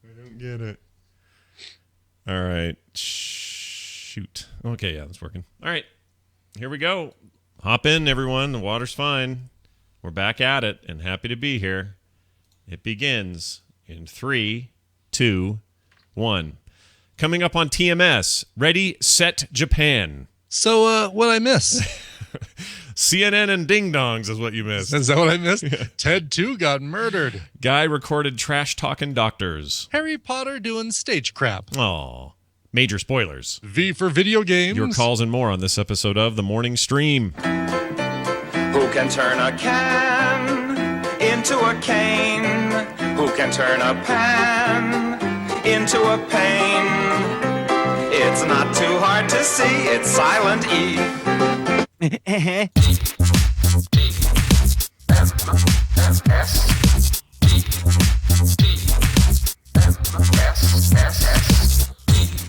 I don't get it. All right. Shoot. Okay, yeah, that's working. All right. Here we go. Hop in, everyone. The water's fine. We're back at it and happy to be here. It begins in 3, 2, 1. Coming up on TMS. Ready, set, Japan. So, what'd I miss? CNN and ding-dongs is what you missed. Is that what I missed? Yeah. Ted 2 got murdered. Guy recorded trash-talking doctors. Harry Potter doing stage crap. Aw. Major spoilers. V for video games. Your calls and more on this episode of The Morning Stream. Who can turn a can into a cane? Who can turn a pan into a pane? It's not too hard to see, it's silent E.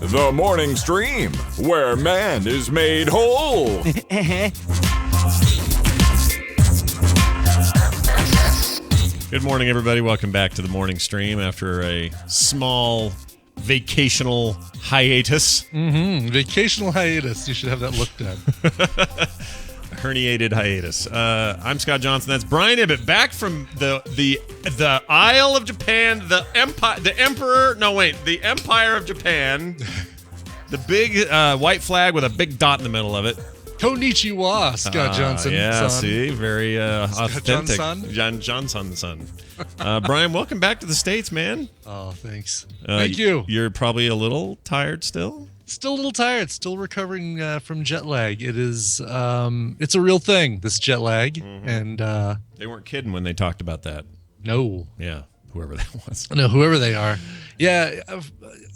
The Morning Stream, where man is made whole. Good morning, everybody. Welcome back to The Morning Stream after a small vacational hiatus. Vacational hiatus. You should have that looked at. Herniated hiatus. I'm Scott Johnson. That's Brian Ibbett, back from the Isle of Japan, the Empire of Japan. The big white flag with a big dot in the middle of it. Konnichiwa, Scott Johnson. Yeah, son. see, very authentic. Johnson? Johnson, son. Brian, welcome back to the States, man. Oh, thanks. Thank you. You're probably a little tired still. Still a little tired. Still recovering from jet lag. It is, it's a real thing, this jet lag. Mm-hmm. And they weren't kidding when they talked about that. No. Yeah, whoever that was. No, whoever they are. Yeah,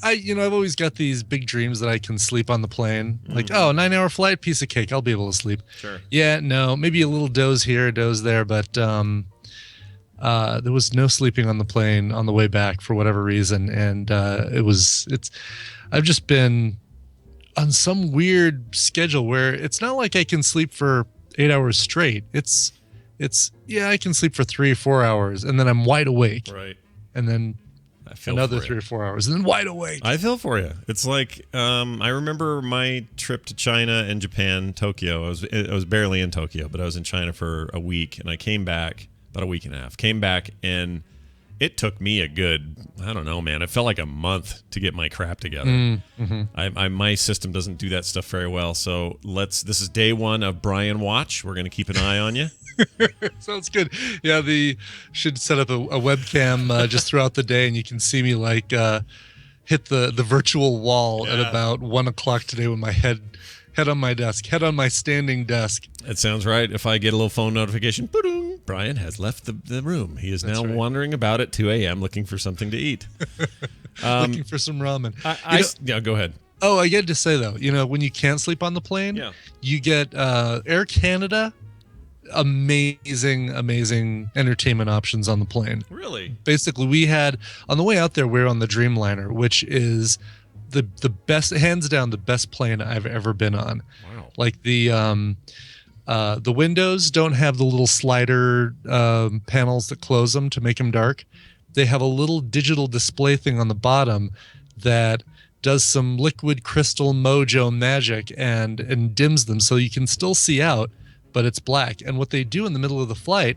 I've always got these big dreams that I can sleep on the plane. Mm-hmm. Like, 9-hour flight, piece of cake. I'll be able to sleep. Sure. Yeah, no, maybe a little doze here, doze there, but there was no sleeping on the plane on the way back for whatever reason, and I've just been on some weird schedule where it's not like I can sleep for 8 hours straight. It's I can sleep for 3 or 4 hours, and then I'm wide awake. Right. And then another 3 or 4 hours, and then wide awake. I feel for you. It's like I remember my trip to China and Japan, Tokyo. I was barely in Tokyo, but I was in China for a week, and I came back about a week and a half. Came back, and it took me a good, I don't know, man. It felt like a month to get my crap together. Mm-hmm. My system doesn't do that stuff very well. So this is day one of Brian Watch. We're going to keep an eye on you. Sounds good. Yeah, should set up a webcam just throughout the day, and you can see me like hit the virtual wall at about 1 o'clock today with my head on my standing desk. It sounds right. If I get a little phone notification, Brian has left the room. He is now wandering about at 2 a.m. looking for something to eat. Looking for some ramen. Yeah, go ahead. Oh, I get to say, though, when you can't sleep on the plane, you get Air Canada, amazing entertainment options on the plane. Really? Basically, we had, on the way out there, we're on the Dreamliner, which is the best, hands down, the best plane I've ever been on. Wow. Like the windows don't have the little slider panels that close them to make them dark. They have a little digital display thing on the bottom that does some liquid crystal mojo magic and dims them so you can still see out, but it's black. And what they do in the middle of the flight,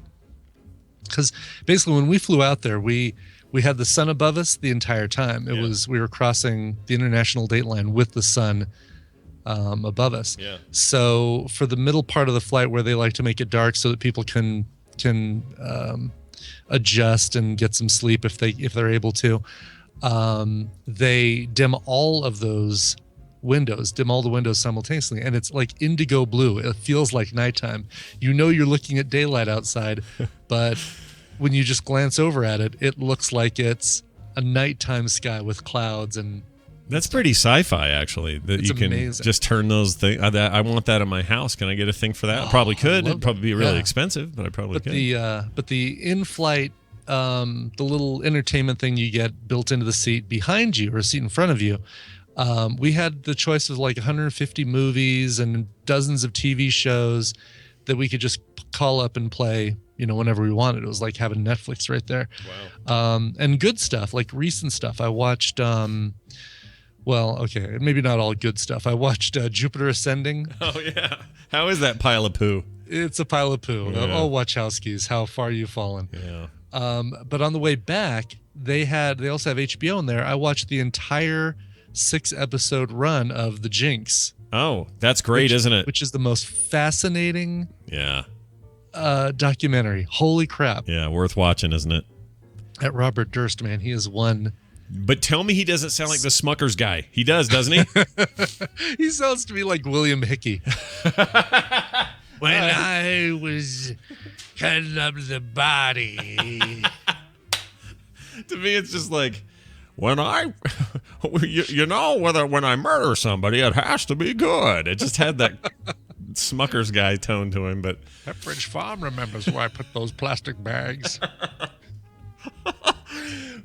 because basically when we flew out there, we had the sun above us the entire time. We were crossing the international date line with the sun above us. Yeah. So for the middle part of the flight where they like to make it dark so that people can adjust and get some sleep if they're able to, they dim all of those windows, dim all the windows simultaneously, and it's like indigo blue. It feels like nighttime. You're looking at daylight outside, but when you just glance over at it, it looks like it's a nighttime sky with clouds. And that's pretty sci-fi, actually. That you can amazing. Just turn those things. I want that in my house. Can I get a thing for that? I probably could. It'd probably be really expensive, but I probably could. But the in-flight, the little entertainment thing you get built into the seat behind you or a seat in front of you, we had the choice of like 150 movies and dozens of TV shows that we could just call up and play whenever we wanted. It was like having Netflix right there. Wow. And good stuff, like recent stuff. I watched, well, okay, maybe not all good stuff. I watched Jupiter Ascending. Oh, yeah. How is that pile of poo? It's a pile of poo. Yeah. Oh, Wachowskis, how far you've fallen. Yeah. But on the way back, they also have HBO in there. I watched the entire 6-episode run of The Jinx. Oh, that's great, isn't it? Which is the most fascinating Yeah. documentary. Holy crap. Yeah, worth watching, isn't it? That Robert Durst, man, he is one. But tell me he doesn't sound like the Smuckers guy. He does, doesn't he? He sounds to me like William Hickey. When I was cutting up the body. To me, it's just like, when I murder somebody, it has to be good. It just had that Smuckers guy tone to him. But Pepperidge Farm remembers where I put those plastic bags.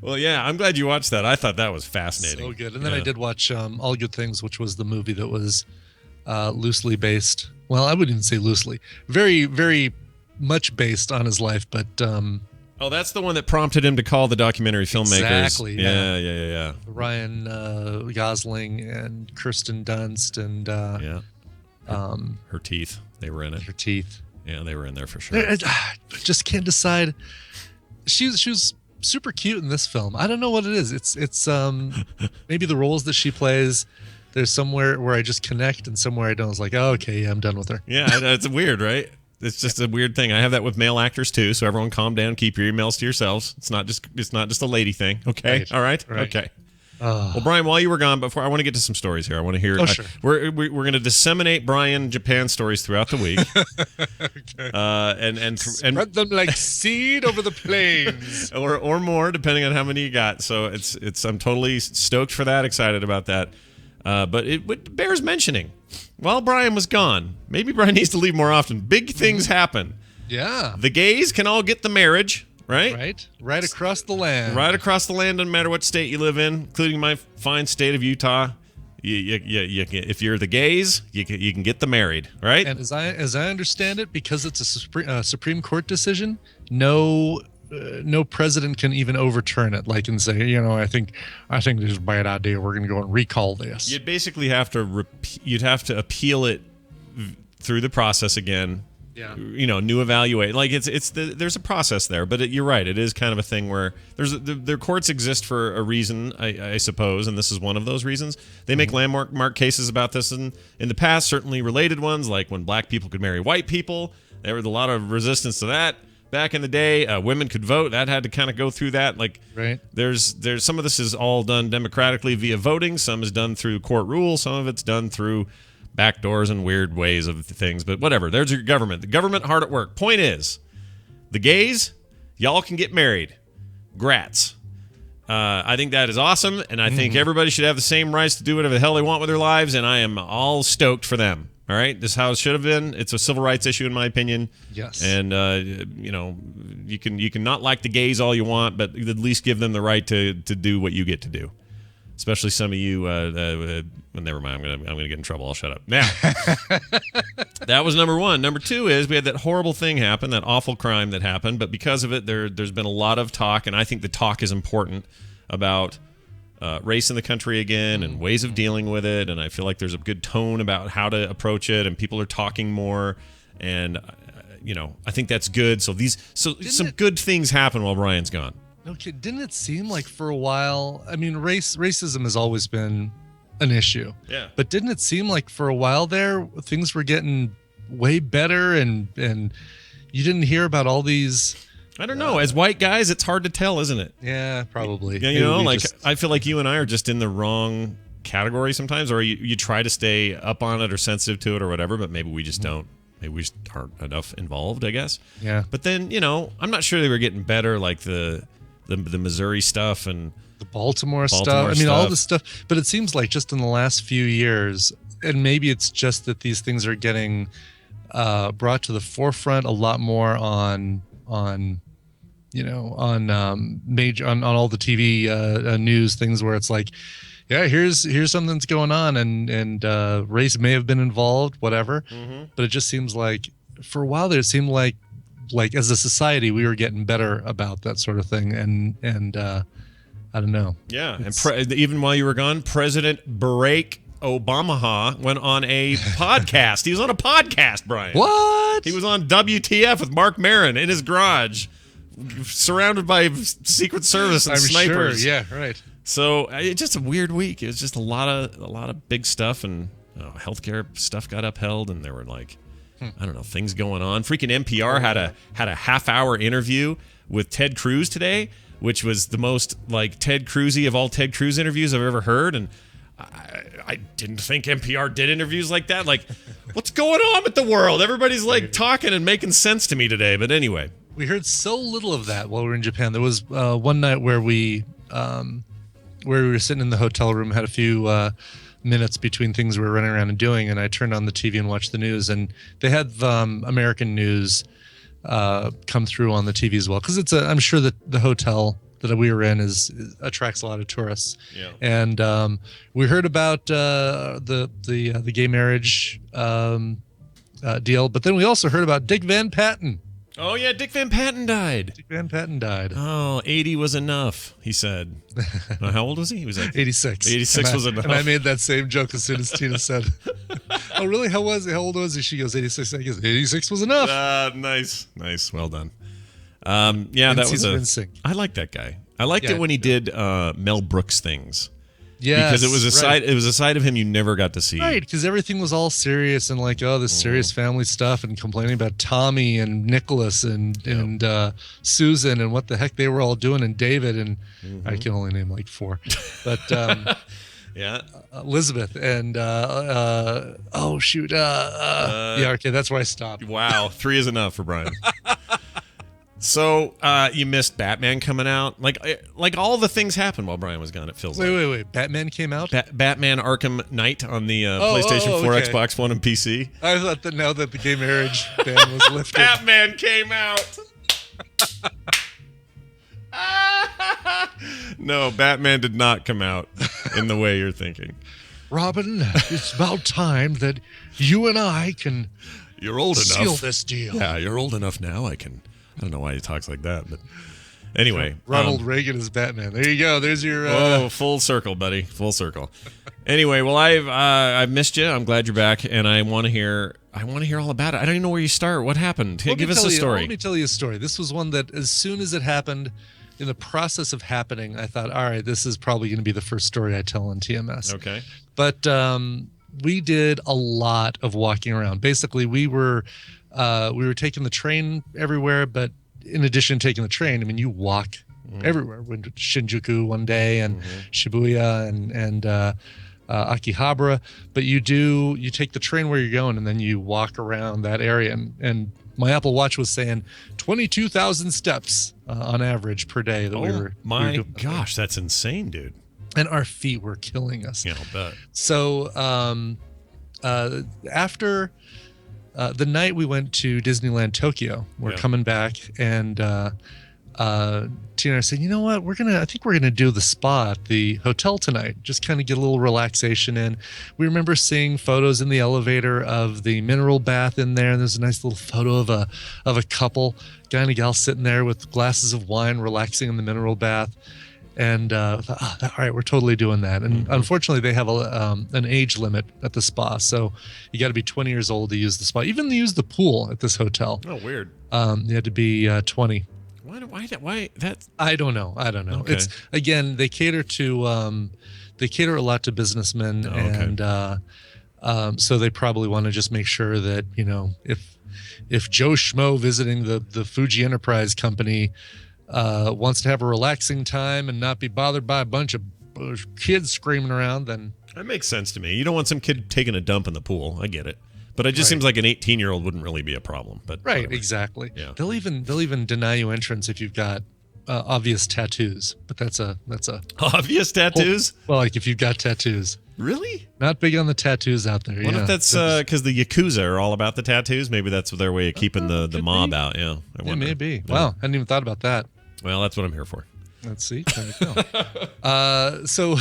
Well, yeah, I'm glad you watched that. I thought that was fascinating. So good. And then I did watch All Good Things, which was the movie that was loosely based. Well, I wouldn't even say loosely. Very, very much based on his life, but... oh, that's the one that prompted him to call the documentary filmmakers. Exactly. Yeah. Ryan Gosling and Kirsten Dunst and... her teeth. They were in it. Her teeth. Yeah, they were in there for sure. I just can't decide. She was super cute in this film. I don't know what it is. It's maybe the roles that she plays. There's somewhere where I just connect and somewhere I don't. It's like, oh, okay, yeah, I'm done with her. Yeah, it's weird, right? It's just a weird thing. I have that with male actors too. So everyone, calm down. Keep your emails to yourselves. It's not just a lady thing. Okay, right. All right, okay. Well, Brian, while you were gone, I want to get to some stories here. I want to hear. Oh, sure. We're going to disseminate Brian Japan stories throughout the week. Okay. And Spread them like seed over the plains, or more, depending on how many you got. So it's I'm totally stoked for that. Excited about that. But it bears mentioning. While Brian was gone, maybe Brian needs to leave more often. Big things happen. Yeah. The gays can all get the marriage. Right across the land. Right across the land, doesn't matter what state you live in, including my fine state of Utah. If you're the gays, you can get them married, right? And as I understand it, because it's a Supreme Court decision, no president can even overturn it, like and say, I think this is a bad idea. We're going to go and recall this. You'd basically have to appeal it through the process again. Yeah. New evaluate. Like there's a process there, but you're right. It is kind of a thing where the courts exist for a reason, I suppose, and this is one of those reasons. They make landmark cases about this in the past, certainly related ones, like when black people could marry white people. There was a lot of resistance to that back in the day. Women could vote. That had to kind of go through that. Like, right. There's some of this is all done democratically via voting. Some is done through court rule. Some of it's done through backdoors and weird ways of things, but whatever. There's your government. The government hard at work. Point is, the gays, y'all can get married. Grats. I think that is awesome, and I think everybody should have the same rights to do whatever the hell they want with their lives, and I am all stoked for them. All right? This is how it should have been. It's a civil rights issue, in my opinion. Yes. And, you can not like the gays all you want, but at least give them the right to do what you get to do. Especially some of you. Never mind. I'm gonna get in trouble. I'll shut up now. That was number one. Number two is we had that horrible thing happen, that awful crime that happened. But because of it, there's been a lot of talk, and I think the talk is important about race in the country again and ways of dealing with it. And I feel like there's a good tone about how to approach it, and people are talking more. And I think that's good. So some good things happen while Brian's gone. Okay, didn't it seem like for a while, I mean, racism has always been an issue. Yeah. But didn't it seem like for a while there, things were getting way better and you didn't hear about all these... I don't know. As white guys, it's hard to tell, isn't it? Yeah, probably. Yeah, I feel like you and I are just in the wrong category sometimes, or you try to stay up on it or sensitive to it or whatever, but maybe we just don't. Maybe we just aren't enough involved, I guess. Yeah. But then, I'm not sure they were getting better, like the Missouri stuff and the Baltimore stuff. I mean, all this stuff. But it seems like just in the last few years, and maybe it's just that these things are getting brought to the forefront a lot more on major on all the TV news things where it's like, yeah, here's something that's going on, and race may have been involved, whatever. But it just seems like for a while there, it seemed like like as a society, we were getting better about that sort of thing. And I don't know. Yeah, and even while you were gone, President Barack Obama went on a podcast. He was on a podcast, Brian. What? He was on WTF with Mark Maron in his garage, surrounded by Secret Service and snipers. Sure. Yeah, right. So it's just a weird week. It was just a lot of big stuff, and healthcare stuff got upheld, and there were like, I don't know, things going on. Freaking NPR had a half-hour interview with Ted Cruz today, which was the most like Ted Cruz-y of all Ted Cruz interviews I've ever heard, and I didn't think NPR did interviews like that. Like, what's going on with the world? Everybody's like talking and making sense to me today. But anyway, we heard so little of that while we were in Japan. There was one night where we were sitting in the hotel room, had a few minutes between things we were running around and doing, and I turned on the TV and watched the news, and they had American news come through on the TV as well, because I'm sure that the hotel that we were in attracts a lot of tourists. Yeah. And we heard about the gay marriage deal, but then we also heard about Dick Van Patten. Oh yeah, Dick Van Patten died. Dick Van Patten died. Oh, 80 was enough, he said. How old was he? He was like 86. 86 was enough. And I made that same joke as soon as Tina said, "Oh really? How old was he?" She goes, 86. I guess 86 was enough. Nice. Well done. Yeah, that was I like that guy. I liked it when he did Mel Brooks things. Yeah, because it was a side of him you never got to see. Right, because everything was all serious and like, this serious family stuff, and complaining about Tommy and Nicholas and Susan and what the heck they were all doing, and David, and I can only name like 4, but yeah, Elizabeth and yeah, okay, that's where I stopped. Wow, 3 is enough for Brian. So you missed Batman coming out. Like all the things happened while Brian was gone. It feels like. Wait. Batman came out. Batman Arkham Knight on the PlayStation 4, okay. Xbox One, and PC. I thought that now that the gay marriage ban was lifted, Batman came out. No, Batman did not come out in the way you're thinking. Robin, it's about time that you and I can. You're old enough. Seal this deal. Yeah, you're old enough now. I don't know why he talks like that, but anyway. Ronald Reagan is Batman. There you go. There's your. Full circle, buddy. Full circle. Anyway, well, I've missed you. I'm glad you're back, and I want to hear all about it. I don't even know where you start. What happened? Give us a story. Let me tell you a story. This was one that, as soon as it happened, in the process of happening, I thought, all right, this is probably going to be the first story I tell on TMS. Okay. But we did a lot of walking around. Basically, we were taking the train everywhere, but in addition to taking the train, I mean, you walk everywhere. We went to Shinjuku one day, and Shibuya and Akihabara, but you take the train where you're going, and then you walk around that area. And my Apple Watch was saying 22,000 steps on average per day that we were doing. Gosh, that's insane, dude. And our feet were killing us. Yeah, I'll bet. So after the night we went to Disneyland Tokyo, we're coming back, and Tina said, you know what, I think we're gonna do the spa at the hotel tonight, just kind of get a little relaxation in. We remember seeing photos in the elevator of the mineral bath in there, and there's a nice little photo of a couple, guy and a gal, sitting there with glasses of wine, relaxing in the mineral bath. And I thought, all right, we're totally doing that. And unfortunately, they have an age limit at the spa, so you got to be 20 years old to use the spa. Even to use the pool at this hotel. Oh, weird. You had to be 20. Why that? I don't know. Okay. It's, again, they cater a lot to businessmen, and so they probably want to just make sure that, if Joe Schmo visiting the Fuji Enterprise company wants to have a relaxing time and not be bothered by a bunch of kids screaming around, then that makes sense to me. You don't want some kid taking a dump in the pool. I get it. But it just seems like an 18-year-old wouldn't really be a problem. But right, whatever. Exactly. Yeah. They'll even deny you entrance if you've got obvious tattoos. But that's a obvious tattoos. Well, like if you've got tattoos. Really? Not big on the tattoos out there. What if that's because the Yakuza are all about the tattoos? Maybe that's their way of keeping the mob out. Yeah, it may be. Yeah. Wow, I hadn't even thought about that. Well, that's what I'm here for. Let's see. There we go. So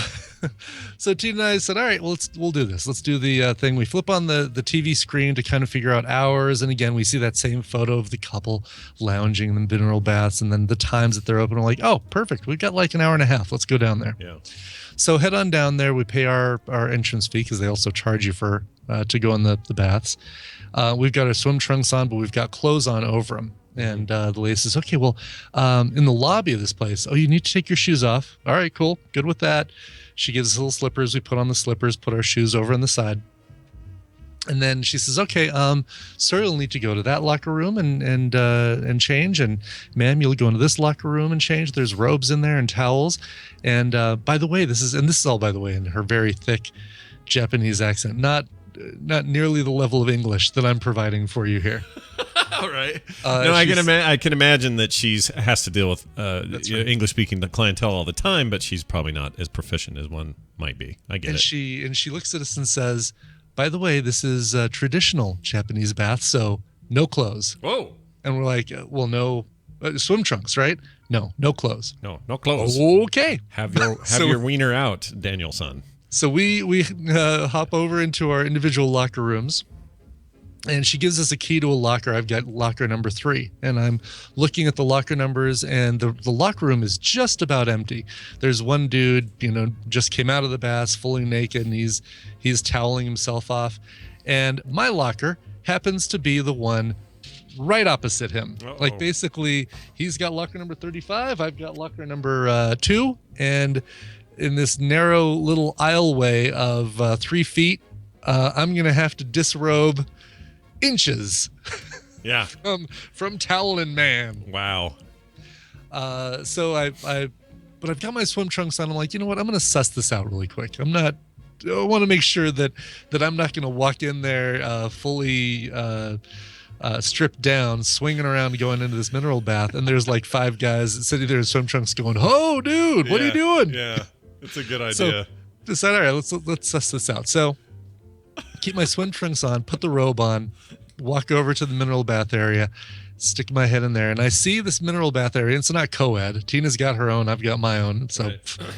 So Tina and I said, all right, well, we'll do this. Let's do the thing. We flip on the TV screen to kind of figure out hours. And again, we see that same photo of the couple lounging in the mineral baths and then the times that they're open. We're like, oh, perfect. We've got like an hour and a half. Let's go down there. Yeah. So head on down there. We pay our entrance fee because they also charge you for to go in the baths. We've got our swim trunks on, but we've got clothes on over them. And the lady says, okay, well, in the lobby of this place, you need to take your shoes off. All right, cool. Good with that. She gives us little slippers. We put on the slippers, put our shoes over on the side. And then she says, okay, sir, you'll need to go to that locker room and change. And ma'am, you'll go into this locker room and change. There's robes in there and towels. And by the way, this is all, by the way, in her very thick Japanese accent, not nearly the level of English that I'm providing for you here. All right. No, I can imagine that has to deal with English-speaking clientele all the time, but she's probably not as proficient as one might be. I get it. She looks at us and says, by the way, this is a traditional Japanese bath, so no clothes. Whoa. And we're like, well, no swim trunks, right? No clothes. No clothes. Okay. Have your wiener out, Daniel-san. So we hop over into our individual locker rooms, and she gives us a key to a locker. I've got locker number 3, and I'm looking at the locker numbers, and the locker room is just about empty. There's one dude, just came out of the bath, fully naked, and he's toweling himself off. And my locker happens to be the one right opposite him. Uh-oh. Like basically, he's got locker number 35, I've got locker number 2, and in this narrow little aisleway of 3 feet, I'm going to have to disrobe inches. Yeah. from Towelin' Man. Wow. So but I've got my swim trunks on. I'm like, you know what? I'm going to suss this out really quick. I want to make sure that I'm not going to walk in there fully stripped down, swinging around, going into this mineral bath, and there's like 5 guys sitting there in swim trunks going, "Oh, dude, what are you doing?" Yeah, it's a good idea. So decide, all right, let's suss this out. So keep my swim trunks on, put the robe on, walk over to the mineral bath area, stick my head in there, and I see this mineral bath area. It's not co-ed. Tina's got her own. I've got my own. So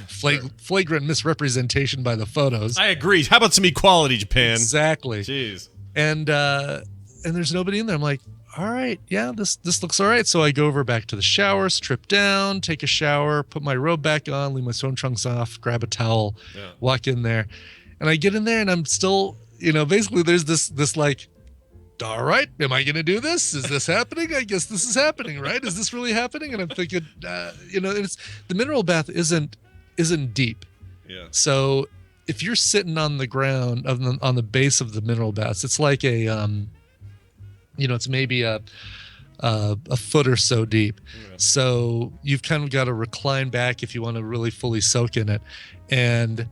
flagrant misrepresentation by the photos. I agree. How about some equality, Japan? Exactly. Jeez. And there's nobody in there. I'm like, all right, yeah, this looks all right. So I go over back to the shower, strip down, take a shower, put my robe back on, leave my swim trunks off, grab a towel, walk in there. And I get in there and I'm still, basically there's this like, all right, am I going to do this? Is this happening? I guess this is happening, right? Is this really happening? And I'm thinking, it's the mineral bath isn't deep. Yeah. So if you're sitting on the ground on the base of the mineral baths, it's like a, it's maybe a foot or so deep. Yeah. So you've kind of got to recline back if you want to really fully soak in it. And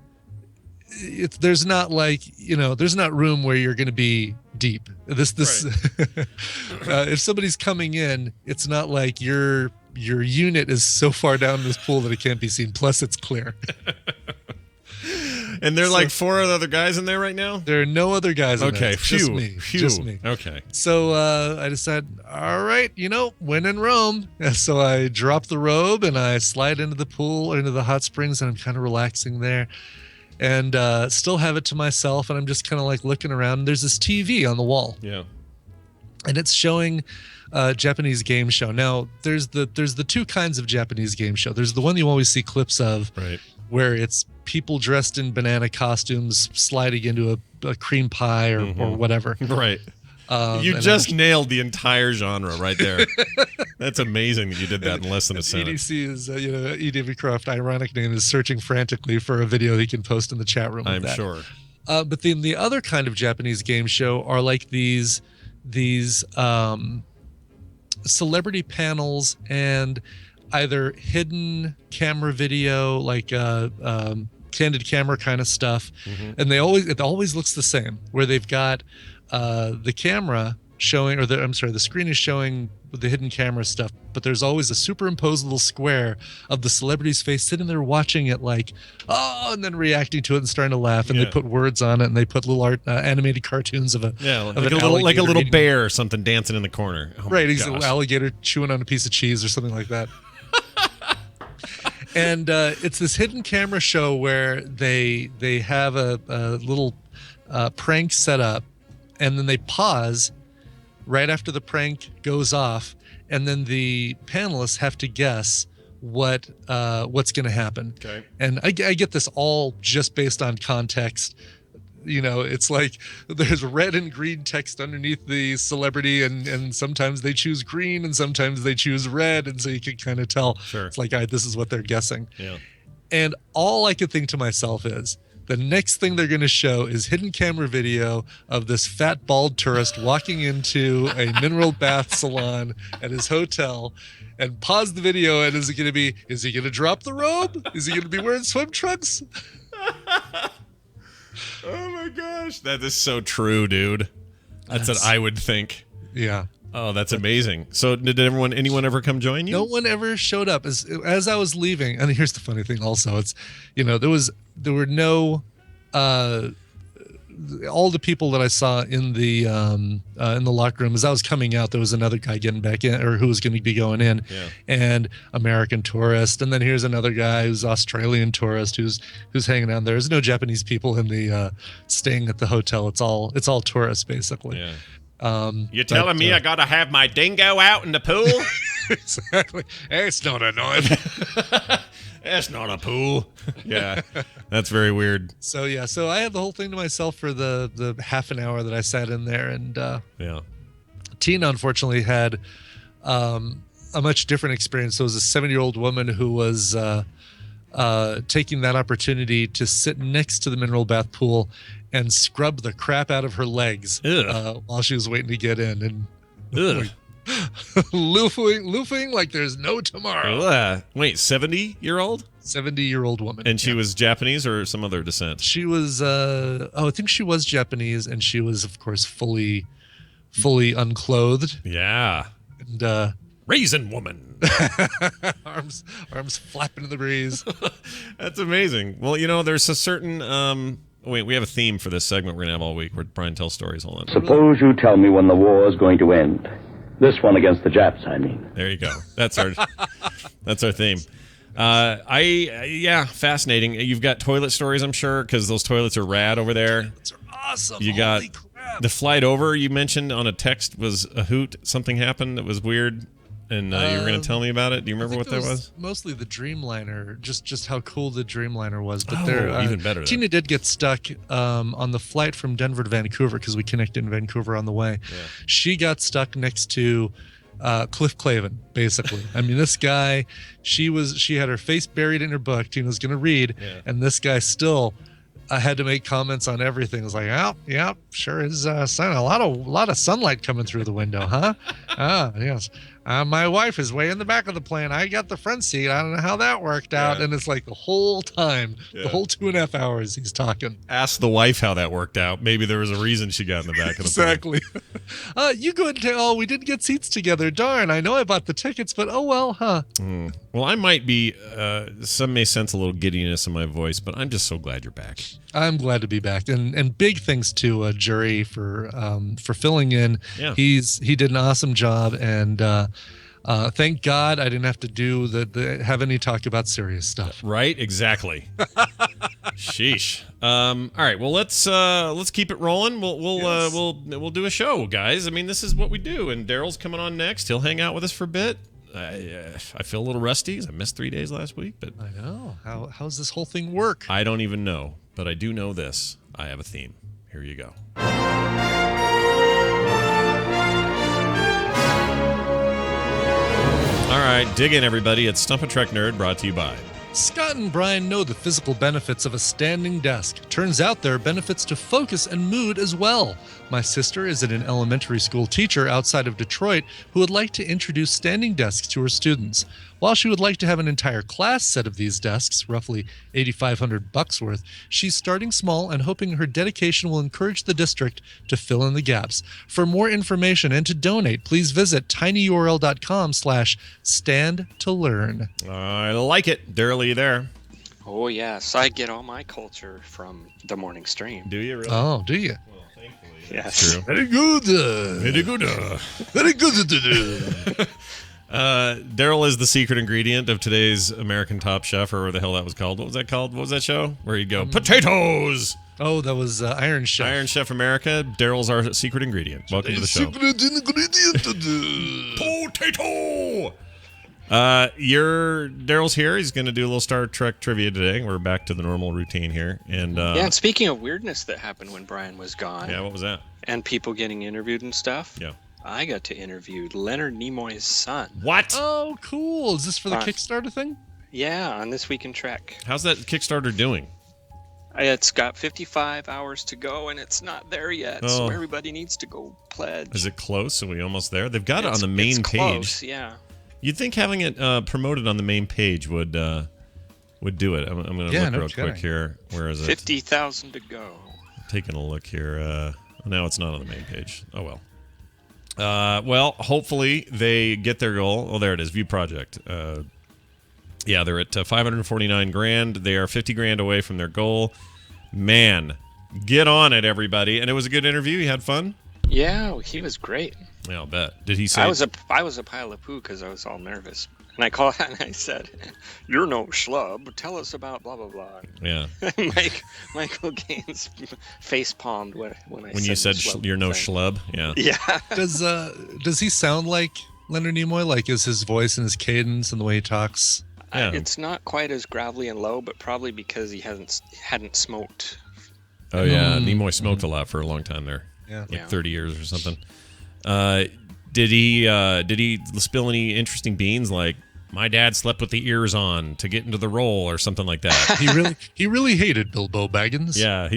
there's not room where you're going to be deep. This right. If somebody's coming in, it's not like your unit is so far down in this pool that it can't be seen. Plus it's clear. And there are like 4 other guys in there right now? There are no other guys in there. It's just me. Just me. Okay. So I decided, all right, when in Rome. So I drop the robe and I slide into the pool, into the hot springs, and I'm kind of relaxing there. And still have it to myself, and I'm just kind of like looking around. And there's this TV on the wall. Yeah. And it's showing a Japanese game show. Now, there's the 2 kinds of Japanese game show. There's the one you always see clips of, right, where it's people dressed in banana costumes sliding into a cream pie or whatever. Right. You just nailed the entire genre right there. That's amazing that you did that in less than a sentence. EDC is, E.W. Croft, ironic name, is searching frantically for a video he can post in the chat room. I'm sure. But then the other kind of Japanese game show are like these celebrity panels and either hidden camera video, like candid camera kind of stuff, and it always looks the same, where they've got the camera showing, the screen is showing the hidden camera stuff, but there's always a superimposed little square of the celebrity's face sitting there watching it like, and then reacting to it and starting to laugh, and they put words on it, and they put little animated cartoons of a little bear or something dancing in the corner. Right, he's an alligator chewing on a piece of cheese or something like that. And it's this hidden camera show where they have a little prank set up, and then they pause right after the prank goes off, and then the panelists have to guess what's going to happen. Okay. And I get this all just based on context. It's like there's red and green text underneath the celebrity, and sometimes they choose green and sometimes they choose red, and so you can kind of tell. Sure. It's like, all right, this is what they're guessing. Yeah. And all I could think to myself is, the next thing they're going to show is hidden camera video of this fat bald tourist walking into a mineral bath salon at his hotel, and pause the video, and is he going to drop the robe? Is he going to be wearing swim trunks? Oh my gosh, that is so true, dude. That's what I would think. Yeah. Oh, that's amazing. So did anyone ever come join you? No one ever showed up. As I was leaving, and here's the funny thing also, it's, there were no all the people that I saw in the locker room. As I was coming out, there was another guy getting back in, or who was going to be going in, and American tourist, and then here's another guy who's Australian tourist who's hanging out. There's no Japanese people in the staying at the hotel. It's all tourists basically. Yeah. You're telling me I gotta have my dingo out in the pool? Exactly. It's not annoying. That's not a pool. Yeah, that's very weird. So I had the whole thing to myself for the half an hour that I sat in there, and Tina unfortunately had a much different experience. There was a 70-year-old woman who was taking that opportunity to sit next to the mineral bath pool and scrub the crap out of her legs while she was waiting to get in, and loofing like there's no tomorrow. Wait, 70-year-old? 70-year-old woman. And she was Japanese or some other descent? She was I think she was Japanese, and she was of course fully unclothed. Yeah. And raisin woman. arms flapping in the breeze. That's amazing. Well, there's a certain wait, we have a theme for this segment we're gonna have all week where Brian tells stories. Hold on. Suppose you tell me when the war is going to end. This one against the Japs, I mean. There you go. That's our theme. Fascinating. You've got toilet stories, I'm sure, because those toilets are rad over there. Toilets are awesome. You got the flight over. You mentioned on a text was a hoot. Something happened that was weird, and you were going to tell me about it. Do you remember what that was? Mostly the Dreamliner. Just how cool the Dreamliner was. But even better. Tina did get stuck on the flight from Denver to Vancouver, because we connected in Vancouver on the way. Yeah. She got stuck next to Cliff Clavin, basically. I mean, this guy, she had her face buried in her book. Tina's going to read, and this guy still had to make comments on everything. It was like, yeah, sure is sun. A lot of sunlight coming through the window, huh? Yes. My wife is way in the back of the plane. I got the front seat. I don't know how that worked out. And it's like the whole time, the whole 2.5 hours he's talking. Ask the wife how that worked out. Maybe there was a reason she got in the back of the plane. Exactly. You go and tell, we didn't get seats together. Darn, I know I bought the tickets, but oh well, huh? Well, I might be, some may sense a little giddiness in my voice, but I'm just so glad you're back. I'm glad to be back, and big thanks to Jury for filling in. Yeah. He did an awesome job, and thank God I didn't have to have any talk about serious stuff. Right, exactly. Sheesh. All right, well let's keep it rolling. We'll do a show, guys. I mean, this is what we do, and Daryl's coming on next. He'll hang out with us for a bit. I feel a little rusty because I missed 3 days last week, but I know. How's this whole thing work? I don't even know, but I do know this. I have a theme. Here you go. All right, dig in, everybody. It's Stump a Trek Nerd, brought to you by Scott and Brian know the physical benefits of a standing desk. Turns out there are benefits to focus and mood as well. My sister is an elementary school teacher outside of Detroit who would like to introduce standing desks to her students. While she would like to have an entire class set of these desks, roughly $8,500 worth, she's starting small and hoping her dedication will encourage the district to fill in the gaps. For more information and to donate, please visit tinyurl.com/stand-to-learn. I like it. Daryl, are you there? Oh, yes. I get all my culture from the morning stream. Do you really? Oh, do you? Well, thankfully. Yes. True. Very good. Very good. Very good. Daryl is the secret ingredient of today's American Top Chef, or whatever the hell that was called. What was that called? What was that show? Where he'd go, potatoes! Oh, that was Iron Chef. Iron Chef America. Daryl's our secret ingredient. Welcome to the show. Secret ingredient. Potato! Daryl's here. He's going to do a little Star Trek trivia today. We're back to the normal routine here. And and speaking of weirdness that happened when Brian was gone. Yeah, what was that? And people getting interviewed and stuff. Yeah. I got to interview Leonard Nimoy's son. What? Oh, cool. Is this for the Kickstarter thing? Yeah, on This Week in Trek. How's that Kickstarter doing? It's got 55 hours to go, and it's not there yet. So everybody needs to go pledge. Is it close? Are we almost there? They've got it on the main it's page. Close, yeah. You'd think having it promoted on the main page would do it. I'm going to look real quick here. Where is it? 50,000 to go. Taking a look here. Now it's not on the main page. Oh, well. Well, hopefully they get their goal. Oh, there it is. View project. Yeah, they're at $549,000. They are $50,000 away from their goal. Man, get on it, everybody! And it was a good interview. You had fun. Yeah, he was great. Yeah, I'll bet. Did he say? I was a pile of poo because I was all nervous. And I called and I said, "You're no schlub. Tell us about blah blah blah." Yeah. Michael Gaines face palmed when you said you're no schlub. Yeah. Yeah. Does he sound like Leonard Nimoy? Like, is his voice and his cadence and the way he talks? Yeah. It's not quite as gravelly and low, but probably because he hadn't smoked. Oh yeah, Nimoy smoked a lot for a long time there. Yeah. Like 30 years or something. Did he spill any interesting beans like my dad slept with the ears on to get into the role or something like that? He really hated Bilbo Baggins. Yeah,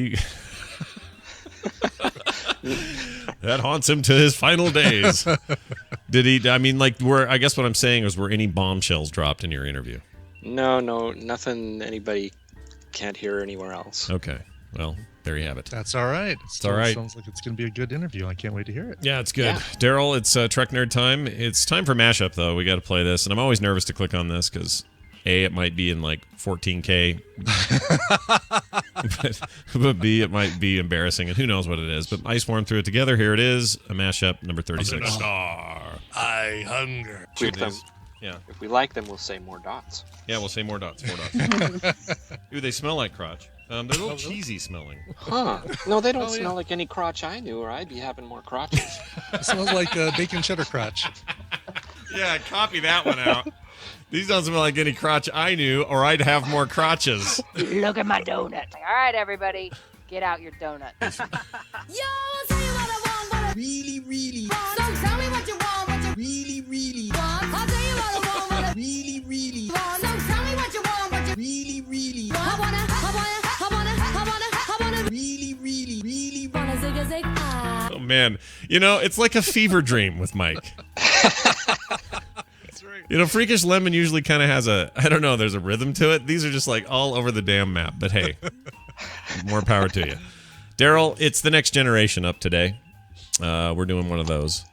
that haunts him to his final days. Did he? I mean, like, I guess what I'm saying is, were any bombshells dropped in your interview? No, nothing anybody can't hear anywhere else. Okay, well, there you have it. That's all right. It's all right. Sounds like it's going to be a good interview. I can't wait to hear it. Yeah, it's good. Yeah. Daryl, it's Trek Nerd time. It's time for mashup, though. We got to play this, and I'm always nervous to click on this because A, it might be in like 14K, but B, it might be embarrassing, and who knows what it is. But I swarmed through it together. Here it is, a mashup number 36. I hunger. Yeah. If we like them, we'll say more dots. Yeah, we'll say more dots. Ooh, they smell like crotch. They're a little cheesy smelling. Huh. No, they don't smell like any crotch I knew, or I'd be having more crotches. It smells like bacon cheddar crotch. Yeah, copy that one out. These don't smell like any crotch I knew, or I'd have more crotches. Look at my donut. All right, everybody, get out your donut. Yo, tell you what I want, what I really, really want. So tell me what you want, what you really, really want. I'll tell you what I want, what I really, really want. So tell me what you want, what you really, really want. I wanna really, really, really wanna zig a zig. Oh man, it's like a fever dream with Mike. Freakish Lemon usually kind of has there's a rhythm to it. These are just like all over the damn map, but hey, more power to you. Daryl, it's the next generation up today. We're doing one of those.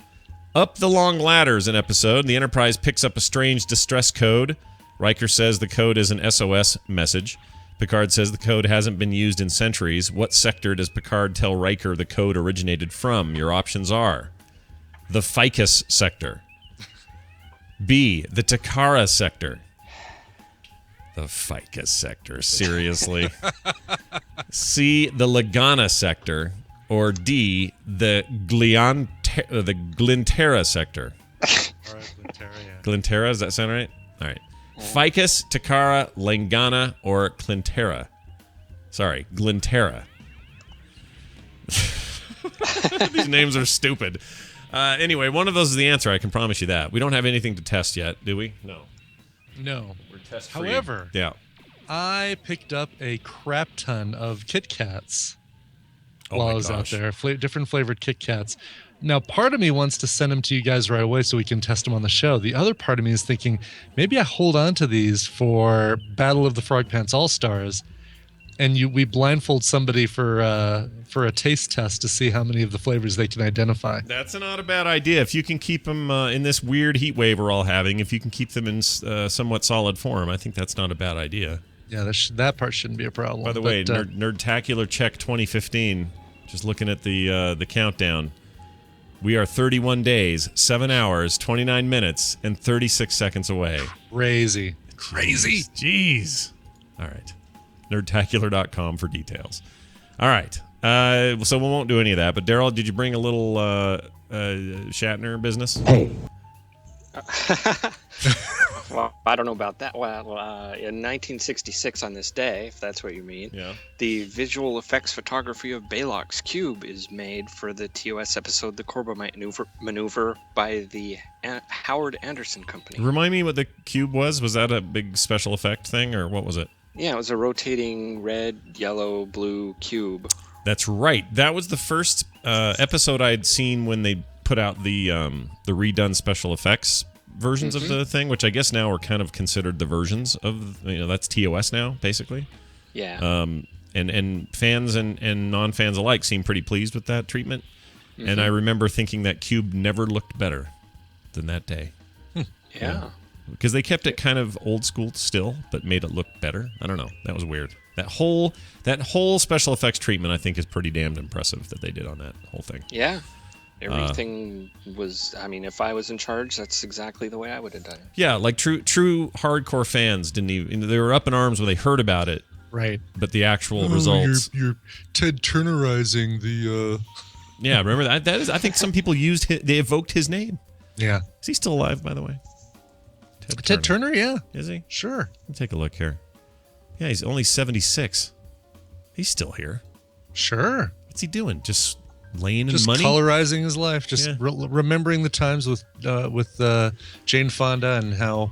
Up the long ladder's an episode. The Enterprise picks up a strange distress code. Riker says the code is an SOS message. Picard says the code hasn't been used in centuries. What sector does Picard tell Riker the code originated from? Your options are the Ficus sector. B, the Takara sector. The Ficus sector, seriously. C, the Lagana sector. Or D, the Glintera sector. All right, Glintera, yeah. Glintera, does that sound right? All right. Ficus, Takara, Lagana, or Glintera. Sorry, Glintera. These names are stupid. Anyway, one of those is the answer. I can promise you that. We don't have anything to test yet, do we? No. We're test free. However, yeah. I picked up a crap ton of Kit Kats Oh while my I was gosh. out there. Different flavored Kit Kats. Now, part of me wants to send them to you guys right away so we can test them on the show. The other part of me is thinking maybe I hold on to these for Battle of the Frog Pants All-Stars, and we blindfold somebody for a taste test to see how many of the flavors they can identify. That's not a bad idea. If you can keep them in this weird heat wave we're all having, if you can keep them in somewhat solid form, I think that's not a bad idea. Yeah, that part shouldn't be a problem. By the way, Nerdtacular Check 2015, just looking at the countdown. We are 31 days, 7 hours, 29 minutes, and 36 seconds away. Crazy. Jeez. All right. Nerdtacular.com for details. All right. So we won't do any of that. But Daryl, did you bring a little Shatner business? Hey, Well, I don't know about that. Well, in 1966 on this day, if that's what you mean, the visual effects photography of Balok's Cube is made for the TOS episode The Corbomite Maneuver by the Howard Anderson Company. Remind me what the cube was. Was that a big special effect thing, or what was it? Yeah, it was a rotating red, yellow, blue cube. That's right. That was the first episode I'd seen when they put out the redone special effects versions of the thing, which I guess now are kind of considered the versions of, that's TOS now, basically. Yeah. And fans and non-fans alike seem pretty pleased with that treatment. And I remember thinking that cube never looked better than that day. Yeah. Because they kept it kind of old school still, but made it look better. I don't know. That was weird. That whole special effects treatment, I think, is pretty damned impressive that they did on that whole thing. Yeah. Everything was, if I was in charge, that's exactly the way I would have done it. Yeah, like true hardcore fans didn't even, they were up in arms when they heard about it. Right. But the actual results. You're Ted Turnerizing the... Yeah, remember that? That is, I think some people they evoked his name. Yeah. Is he still alive, by the way? Ted Turner, yeah. Is he? Sure. Let's take a look here. Yeah, he's only 76. He's still here. Sure. What's he doing? Just laying in just money? Colorizing his life. Just remembering the times with Jane Fonda and how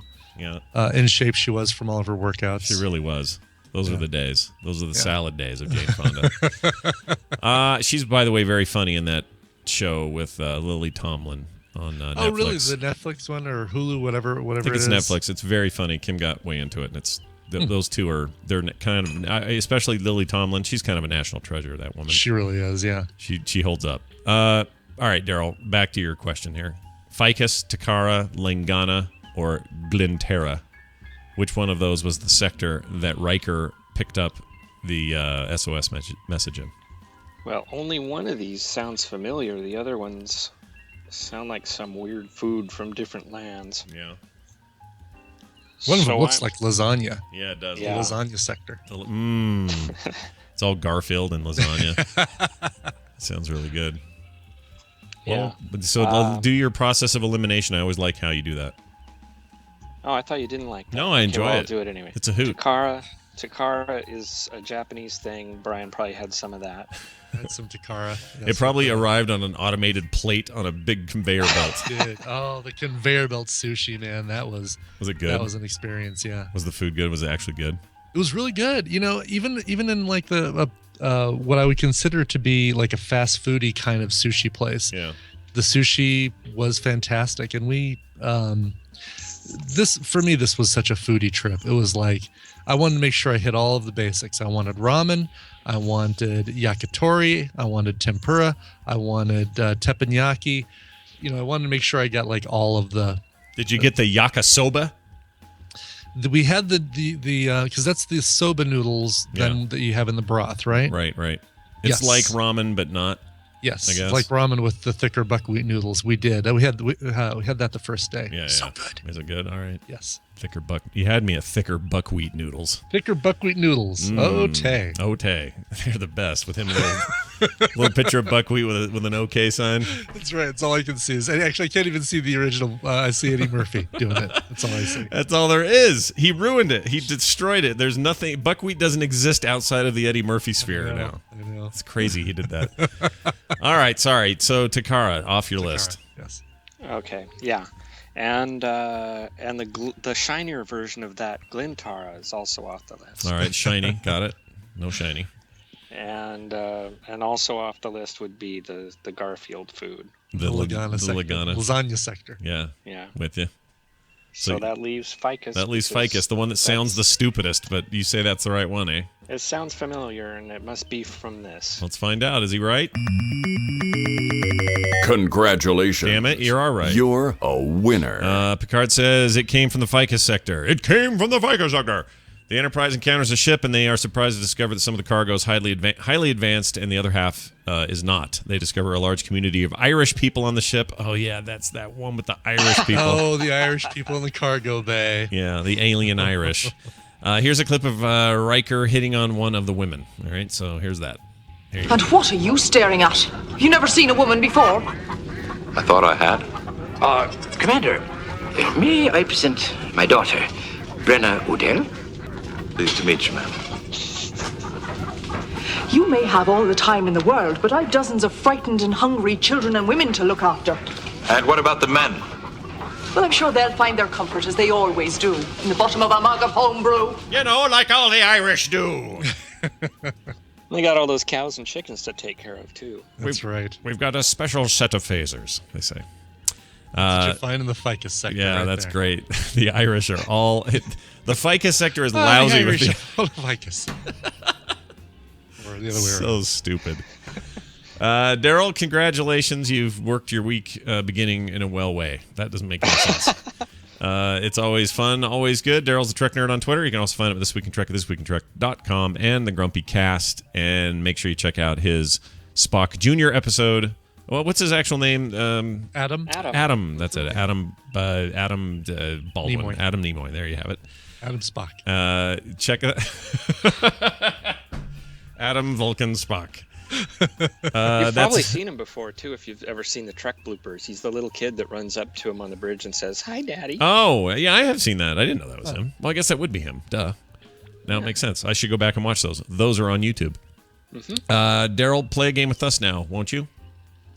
in shape she was from all of her workouts. She really was. Those were the days. Those are the salad days of Jane Fonda. She's, by the way, very funny in that show with Lily Tomlin on Netflix. Oh, really? The Netflix one or Hulu, whatever I think it's Netflix. It's very funny. Kim got way into it, and it's those two they're kind of, especially Lily Tomlin. She's kind of a national treasure, that woman. She really is, yeah. She holds up. All right, Daryl, back to your question here. Ficus, Takara, Lengana, or Glenterra? Which one of those was the sector that Riker picked up the SOS message in? Well, only one of these sounds familiar. The other ones sound like some weird food from different lands. Yeah. One of them looks like lasagna. Yeah, it does. The lasagna sector. It's all Garfield and lasagna. Sounds really good. Yeah. Well, so do your process of elimination. I always like how you do that. Oh, I thought you didn't like that. No, I enjoy it. I'll do it anyway. It's a hoot. Takara is a Japanese thing. Brian probably had some of that. Had some Takara. It probably arrived on an automated plate on a big conveyor belt. Dude, the conveyor belt sushi, man. Was it good? That was an experience, yeah. Was the food good? Was it actually good? It was really good. Even in like the what I would consider to be like a fast foody kind of sushi place. Yeah. The sushi was fantastic, and we this was such a foodie trip. It was like I wanted to make sure I hit all of the basics. I wanted ramen, I wanted yakitori, I wanted tempura, I wanted teppanyaki. I wanted to make sure I got like all of the. Did you get the yakisoba? We had the because that's the soba noodles that you have in the broth, right? Right. It's like ramen, but not. Yes, I guess. Like ramen with the thicker buckwheat noodles. We did. We had that the first day. Yeah, so good. Is it good? All right. Yes. You had me at thicker buckwheat noodles. Thicker buckwheat noodles. Ote. They're the best. With him, a little picture of buckwheat with an OK sign. That's right. That's all I can see. I can't even see the original. I see Eddie Murphy doing it. That's all I see. That's all there is. He ruined it. He destroyed it. There's nothing. Buckwheat doesn't exist outside of the Eddie Murphy sphere now. I know. It's crazy he did that. All right. Sorry. So Takara, off your list. Yes. Okay. Yeah. And the shinier version of that, Glintara, is also off the list. All right, shiny, got it. No shiny. And also off the list would be the Garfield food. The Lagana sector. Lasagna sector. Yeah. With you. So that leaves Ficus. That leaves Ficus, the one that sounds the stupidest, but you say that's the right one, eh? It sounds familiar, and it must be from this. Let's find out. Is he right? Congratulations. Damn it, you're all right. You're a winner. Picard says it came from the Ficus sector. It came from the Ficus sector. The Enterprise encounters a ship, and they are surprised to discover that some of the cargo is highly advanced, and the other half is not. They discover a large community of Irish people on the ship. Oh, yeah, that's that one with the Irish people. Oh, the Irish people in the cargo bay. Yeah, the alien Irish. Here's a clip of Riker hitting on one of the women. All right, so here's that. Here you go. And what are you staring at? You never seen a woman before? I thought I had. Commander, may I present my daughter, Brenna Odell? Pleased to meet you, ma'am. You may have all the time in the world, but I've dozens of frightened and hungry children and women to look after. And what about the men? Well, I'm sure they'll find their comfort, as they always do, in the bottom of a mug of homebrew. You know, like all the Irish do. They got all those cows and chickens to take care of, too. That's right. We've got a special set of phasers, they say. That's what you find in the ficus sector. Yeah, right that's there. great. The Irish are all... The ficus sector is lousy with the... ficus. Or the other way So around. stupid. Daryl, congratulations. You've worked your week beginning in a well way. That doesn't make any sense. It's always fun, always good. Daryl's the Trek Nerd on Twitter. You can also find him at This Week in Trek at thisweekintrek.com and the Grumpy Cast. And make sure you check out his Spock Jr. episode. Well, what's his actual name? Adam? Adam. That's it. Adam Baldwin. Nimoy. Adam Nimoy. There you have it. Adam Spock. Check it. Adam Vulcan Spock. You've probably seen him before, too, if you've ever seen the Trek bloopers. He's the little kid that runs up to him on the bridge and says, "Hi, Daddy." Oh, yeah, I have seen that. I didn't know that was him. Well, I guess that would be him. Duh. Now it makes sense. I should go back and watch those. Those are on YouTube. Daryl, play a game with us now, won't you?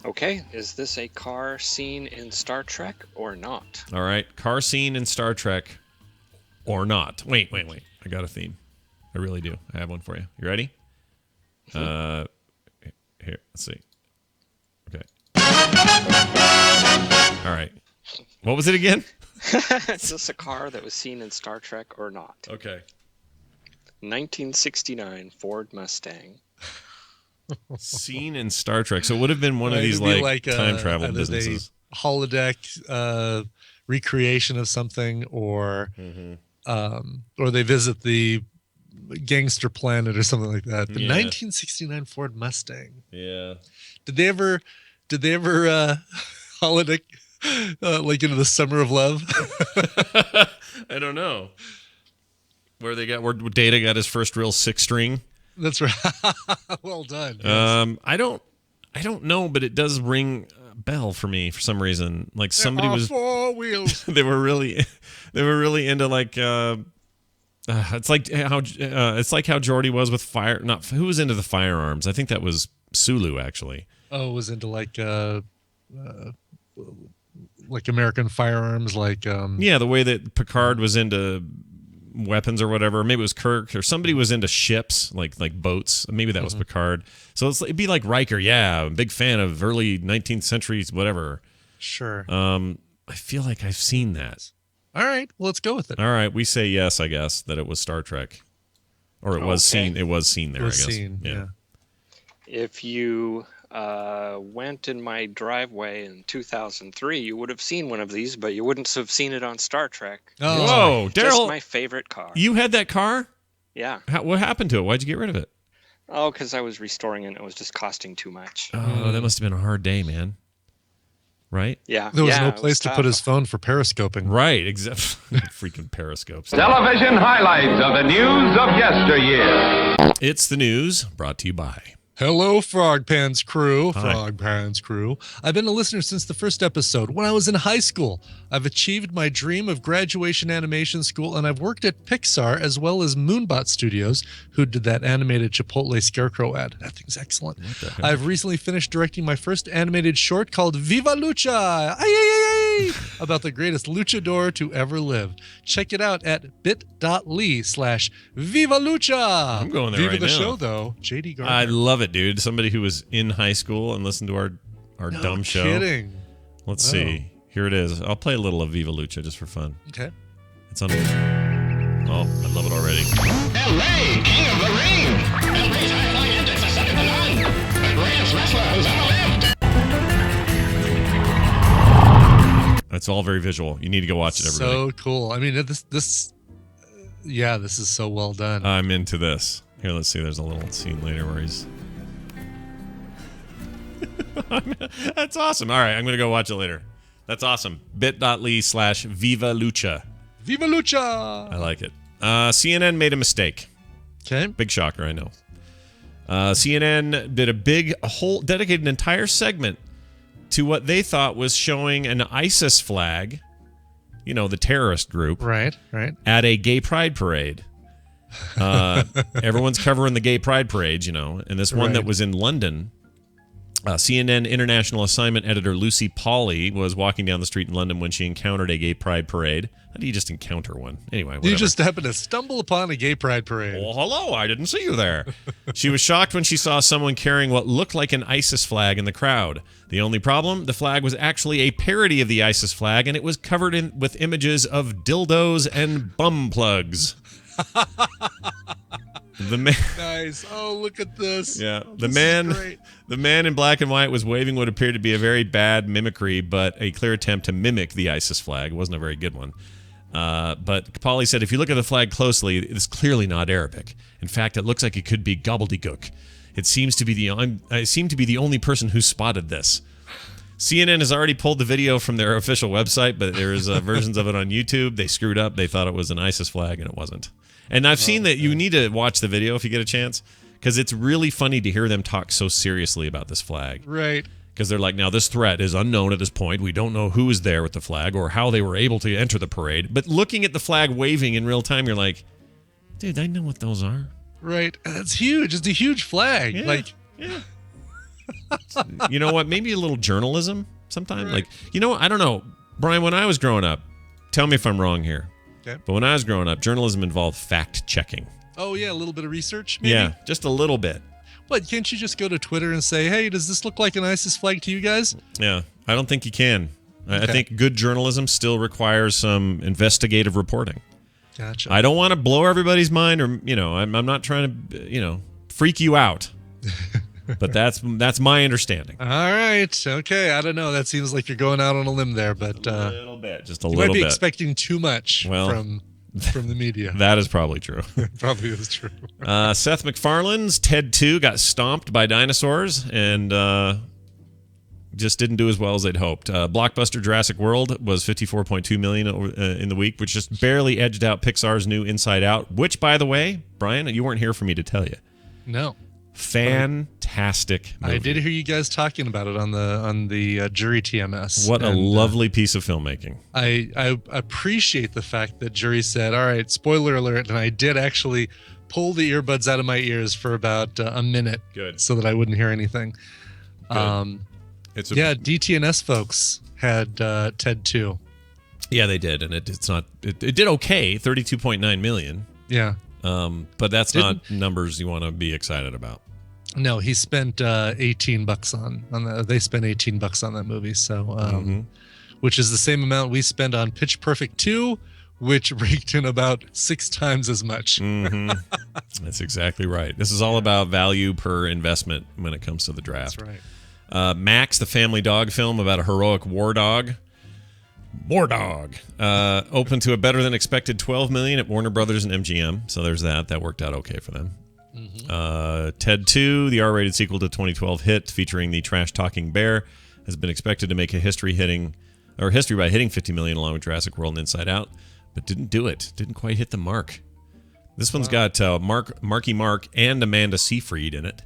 Okay, is this a car scene in Star Trek or not? All right, car scene in Star Trek or not. Wait. I got a theme. I really do. I have one for you. You ready? Here, let's see. Okay. All right. What was it again? Is this a car that was seen in Star Trek or not? Okay. 1969 Ford Mustang. Seen in Star Trek. So it would have been one of these like time travel businesses. Holodeck recreation of something, or they visit the gangster planet or something like that. The 1969 Ford Mustang. Yeah. Did they ever holodeck like into the Summer of Love? I don't know. Where Data got his first real 6-string. That's right. Well done. Yes. I don't know, but it does ring a bell for me for some reason. Like somebody was 4 wheels. they were really into like it's like how Geordi was with fire. Not who was into the firearms. I think that was Sulu actually. Oh, was into like American firearms, like the way that Picard was into weapons or whatever. Maybe it was Kirk or somebody was into ships, like boats. Maybe that was Picard. So it'd be like Riker. Yeah, I'm a big fan of early 19th century whatever. Sure. I feel like I've seen that. All right, well, let's go with it. All right, we say yes, I guess, that it was Star Trek, or it was seen. It was seen there. I guess. Seen, yeah. If you went in my driveway in 2003, you would have seen one of these, but you wouldn't have seen it on Star Trek. Oh, whoa, Daryl! Just my favorite car. You had that car? Yeah. What happened to it? Why'd you get rid of it? Oh, because I was restoring it and it was just costing too much. Oh, that must have been a hard day, man. Right? Yeah. There was no place to put his phone for periscoping. Right, exactly. Freaking periscopes. Television highlights of the news of yesteryear. It's the news brought to you by... Hello, Frog Pants crew. Hi. Frog Pants crew. I've been a listener since the first episode. When I was in high school, I've achieved my dream of graduation animation school, and I've worked at Pixar as well as Moonbot Studios, who did that animated Chipotle Scarecrow ad. That thing's excellent. I've recently finished directing my first animated short called Viva Lucha! Ay, ay, ay, ay! About the greatest luchador to ever live. Check it out at bit.ly/Viva Lucha. I'm going there Viva right the now. show, though. JD Gardner. I love it, dude. Somebody who was in high school and listened to our dumb show. Kidding. Let's see. Here it is. I'll play a little of Viva Lucha just for fun. Okay. It's on. Oh, I love it already. LA, king of the ring. LA's high-flying antics are second to none. The greatest wrestler who's ever lived. It's all very visual. You need to go watch it, everybody. So cool. I mean, Yeah, this is so well done. I'm into this. Here, let's see. There's a little scene later where he's... That's awesome. All right, I'm going to go watch it later. That's awesome. bit.ly/Viva Lucha. Viva Lucha! I like it. CNN made a mistake. Okay. Big shocker, I know. CNN did dedicated an entire segment to what they thought was showing an ISIS flag, the terrorist group, right, at a gay pride parade. Everyone's covering the gay pride parades, and this one that was in London. CNN international assignment editor Lucy Pawley was walking down the street in London when she encountered a gay pride parade. How do you just encounter one? Anyway, whatever. You just happened to stumble upon a gay pride parade. Well, hello, I didn't see you there. She was shocked when she saw someone carrying what looked like an ISIS flag in the crowd. The only problem, the flag was actually a parody of the ISIS flag, and it was covered with images of dildos and bum plugs. Nice. Oh, look at this. Yeah. The man in black and white was waving what appeared to be a very bad mimicry, but a clear attempt to mimic the ISIS flag. It wasn't a very good one. But Polly said, if you look at the flag closely, it's clearly not Arabic. In fact, it looks like it could be gobbledygook. I seem to be the only person who spotted this. CNN has already pulled the video from their official website, but there's versions of it on YouTube. They screwed up. They thought it was an ISIS flag, and it wasn't. And I've seen that. You need to watch the video if you get a chance, because it's really funny to hear them talk so seriously about this flag. Right. Because they're like, now this threat is unknown at this point. We don't know who is there with the flag or how they were able to enter the parade. But looking at the flag waving in real time, you're like, dude, I know what those are. Right. That's huge. It's a huge flag. Yeah. You know what? Maybe a little journalism sometimes. Right. I don't know. Brian, when I was growing up, tell me if I'm wrong here. Okay. But when I was growing up, journalism involved fact-checking. Oh, yeah, a little bit of research, maybe? Yeah, just a little bit. What, can't you just go to Twitter and say, hey, does this look like an ISIS flag to you guys? Yeah, I don't think you can. I think good journalism still requires some investigative reporting. Gotcha. I don't want to blow everybody's mind or, I'm not trying to, freak you out. But that's my understanding. All right. Okay. I don't know. That seems like you're going out on a limb there, but a little bit, just a you little bit. might be expecting too much from the media. That is probably true. Probably is true. Seth MacFarlane's Ted 2 got stomped by dinosaurs and just didn't do as well as they'd hoped. Blockbuster Jurassic World was $54.2 million in the week, which just barely edged out Pixar's new Inside Out, which, by the way, Brian, you weren't here for me to tell you. No. Fantastic movie. I did hear you guys talking about it on the jury TMS. What a lovely piece of filmmaking. I appreciate the fact that jury said, all right, spoiler alert, and I did actually pull the earbuds out of my ears for about a minute. Good. So that I wouldn't hear anything. DTNS folks had Ted 2. Yeah, they did, and it did okay, $32.9 million. Yeah. But that's not numbers you want to be excited about. No, he spent $18 on that. They spent $18 on that movie, so which is the same amount we spend on Pitch Perfect 2, which raked in about 6 times as much. That's exactly right. This is all about value per investment when it comes to the draft. That's right. Max, the family dog film about a heroic war dog. Opened to a better than expected $12 million at Warner Brothers and MGM. So there's that. That worked out okay for them. Ted 2, the R-rated sequel to 2012 hit featuring the trash-talking bear, has been expected to make a history by hitting $50 million along with Jurassic World and Inside Out, but didn't do it. Didn't quite hit the mark. This one's got Marky Mark and Amanda Seyfried in it.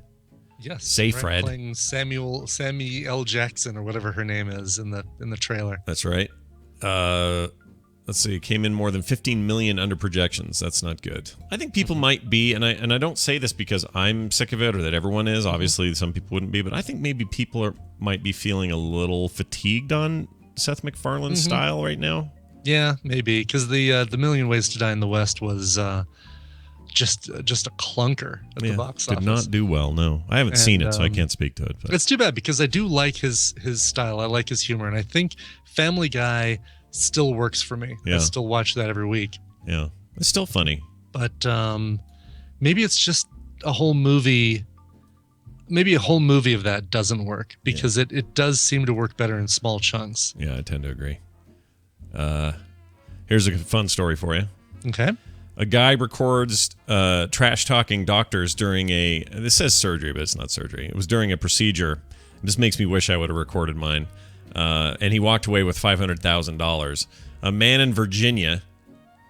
Yes, Seyfried playing Sammy L. Jackson or whatever her name is in the trailer. That's right. Let's see, it came in more than 15 million under projections. That's not good. I think people might be, and I don't say this because I'm sick of it or that everyone is. Obviously, some people wouldn't be, but I think maybe people might be feeling a little fatigued on Seth MacFarlane's style right now. Yeah, maybe, because the Million Ways to Die in the West was just a clunker at the box office. Did not do well. No, I haven't seen it, so I can't speak to it. But it's too bad because I do like his style. I like his humor, and I think Family Guy still works for me. I still watch that every week. Yeah, it's still funny. But maybe it's just a whole movie. Maybe a whole movie of that doesn't work because it does seem to work better in small chunks. Yeah, I tend to agree. Here's a fun story for you. Okay. A guy records trash-talking doctors during this says surgery, but it's not surgery. It was during a procedure. This makes me wish I would have recorded mine. And he walked away with $500,000. A man in Virginia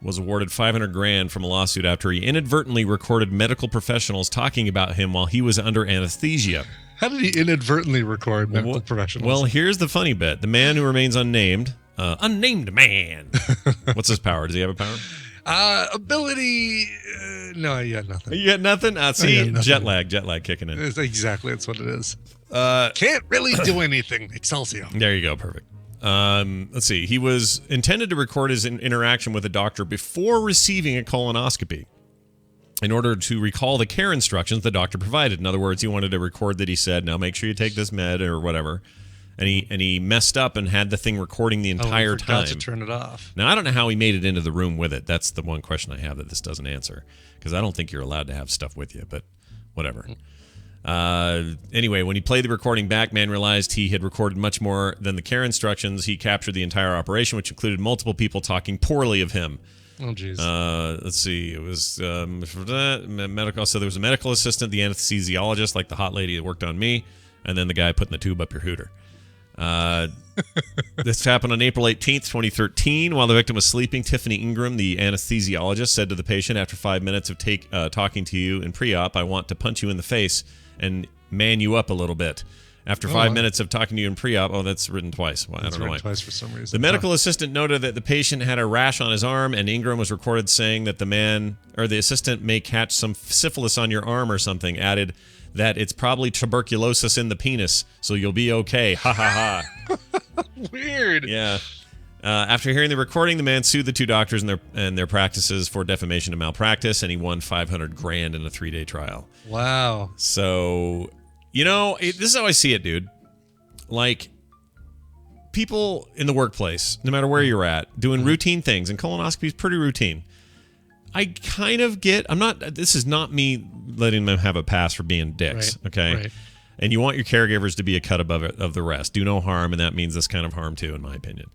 was awarded $500,000 from a lawsuit after he inadvertently recorded medical professionals talking about him while he was under anesthesia. How did he inadvertently record medical professionals? Well, here's the funny bit. The man who remains unnamed, unnamed man. What's his power? Does he have a power? Ability. No, you got nothing. You got nothing? See, jet lag kicking in. Exactly, that's what it is. Can't really do anything. Excelsior. There you go. Perfect. Let's see. He was intended to record his interaction with a doctor before receiving a colonoscopy in order to recall the care instructions the doctor provided. In other words, he wanted to record that he said, now make sure you take this med or whatever. And he messed up and had the thing recording the entire time. To turn it off. Now, I don't know how he made it into the room with it. That's the one question I have that this doesn't answer. Because I don't think you're allowed to have stuff with you, but whatever. Anyway, when he played the recording back, man realized he had recorded much more than the care instructions. He captured the entire operation, which included multiple people talking poorly of him. Oh, jeez. Let's see. It was medical. So there was a medical assistant, the anesthesiologist, like the hot lady that worked on me, and then the guy putting the tube up your hooter. This happened on April 18th, 2013. While the victim was sleeping, Tiffany Ingram, the anesthesiologist, said to the patient, after 5 minutes of talking to you in pre-op, I want to punch you in the face and man you up a little bit. After 5 minutes of talking to you in pre-op, that's written twice. Well, I don't know why. Twice for some reason. The medical assistant noted that the patient had a rash on his arm, and Ingram was recorded saying that the assistant may catch some syphilis on your arm or something. Added that it's probably tuberculosis in the penis, so you'll be okay. Ha ha ha. Weird. Yeah. After hearing the recording, the man sued the two doctors and their practices for defamation and malpractice, and he won $500,000 in a 3-day trial. Wow. So, this is how I see it, dude. Like, people in the workplace, no matter where you're at, doing routine things, and colonoscopy is pretty routine. I kind of get, this is not me letting them have a pass for being dicks, okay? Right. And you want your caregivers to be a cut above of the rest. Do no harm, and that means this kind of harm too, in my opinion.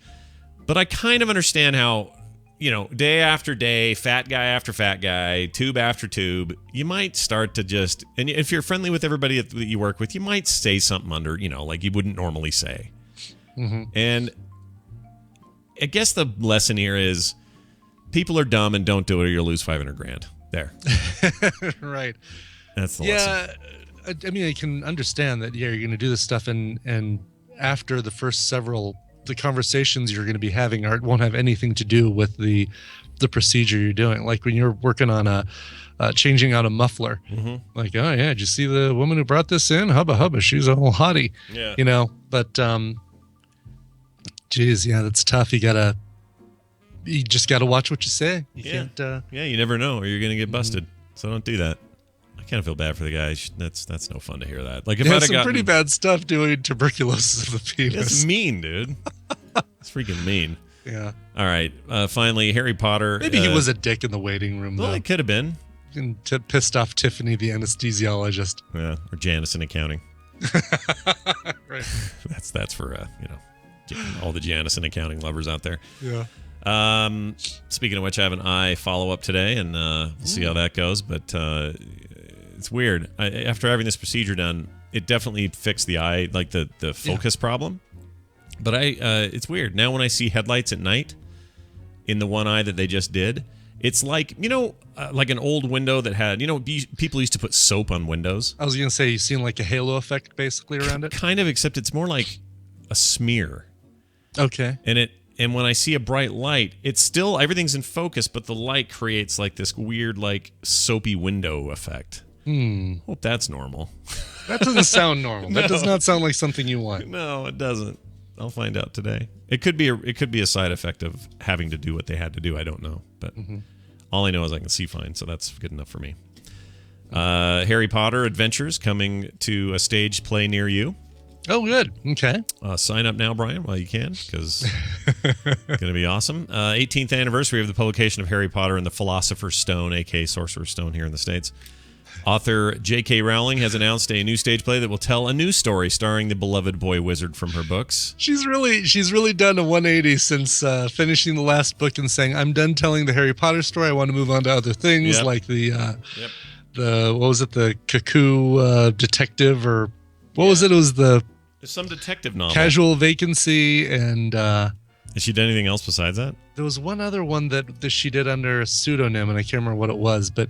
But I kind of understand how, day after day, fat guy after fat guy, tube after tube, you might start to just, and if you're friendly with everybody that you work with, you might say something under, like you wouldn't normally say. Mm-hmm. And I guess the lesson here is people are dumb and don't do it or you'll lose $500,000. There. Right. That's the lesson. I mean, I can understand that, you're going to do this stuff and after the first the conversations you're going to be having won't have anything to do with the procedure you're doing. Like when you're working on changing out a muffler, like, oh yeah, did you see the woman who brought this in? Hubba hubba, she's a whole hottie. Yeah. But geez, yeah, that's tough. You just gotta watch what you say. You can't. You never know, or you're gonna get busted. So don't do that. I kind of feel bad for the guy. That's no fun to hear that. Like if I'd have some pretty bad stuff doing tuberculosis of the penis. It's mean, dude. It's freaking mean. Yeah. All right. Finally, Harry Potter. Maybe he was a dick in the waiting room. Well, though. he could have been. And pissed off Tiffany, the anesthesiologist. Yeah, or Janice in accounting. Right. That's for all the Janice in accounting lovers out there. Yeah. Speaking of which, I have an eye follow-up today, and we'll see how that goes. But it's weird. After having this procedure done, it definitely fixed the eye, like the focus problem. But it's weird. Now when I see headlights at night in the one eye that they just did, it's like, like an old window that had, people used to put soap on windows. I was going to say, you've seen like a halo effect basically around it? Kind of, except it's more like a smear. Okay. And when I see a bright light, it's still, everything's in focus, but the light creates like this weird, like soapy window effect. Hope that's normal. That doesn't sound normal. No. That does not sound like something you want. No, it doesn't. I'll find out today. It could be a side effect of having to do what they had to do. I don't know, but all I know is I can see fine, so that's good enough for me. Harry Potter Adventures coming to a stage play near you. Oh, good. Okay. Sign up now, Brian, while you can, because it's going to be awesome. 18th anniversary of the publication of Harry Potter and the Philosopher's Stone, a.k.a. Sorcerer's Stone here in the States. Author J.K. Rowling has announced a new stage play that will tell a new story starring the beloved boy wizard from her books. She's really done a 180 since finishing the last book and saying, "I'm done telling the Harry Potter story. I want to move on to other things like the what was it, the Cuckoo Detective, or what was it? It was the some detective novel, Casual Vacancy, and has she done anything else besides that? There was one other one that she did under a pseudonym, and I can't remember what it was, but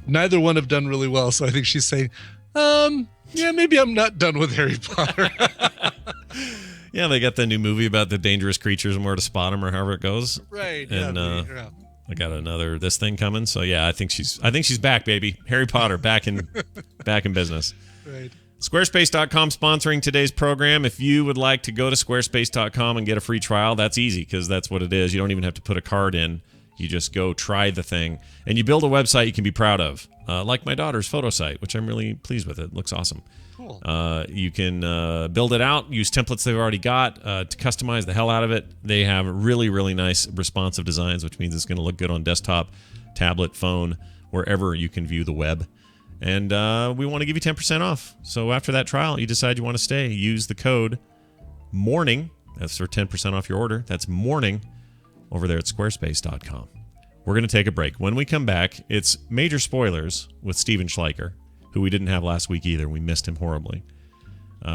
neither one have done really well. So I think she's saying, yeah, maybe I'm not done with Harry Potter. Yeah, they got the new movie about the dangerous creatures and where to spot them, or however it goes. Right. And I got another this thing coming. So yeah, I think she's back, baby. Harry Potter back in business. Right. Squarespace.com sponsoring today's program. If you would like to go to squarespace.com and get a free trial, that's easy because that's what it is. You don't even have to put a card in. You just go try the thing. And you build a website you can be proud of, like my daughter's photo site, which I'm really pleased with. It looks awesome. Cool. You can build it out, use templates they've already got to customize the hell out of it. They have really, really nice responsive designs, which means it's going to look good on desktop, tablet, phone, wherever you can view the web. And we want to give you 10% off. So after that trial, you decide you want to stay, use the code MORNING. That's for 10% off your order. That's MORNING over there at squarespace.com. We're going to take a break. When we come back, it's major spoilers with Steven Schleicher, who we didn't have last week either. We missed him horribly.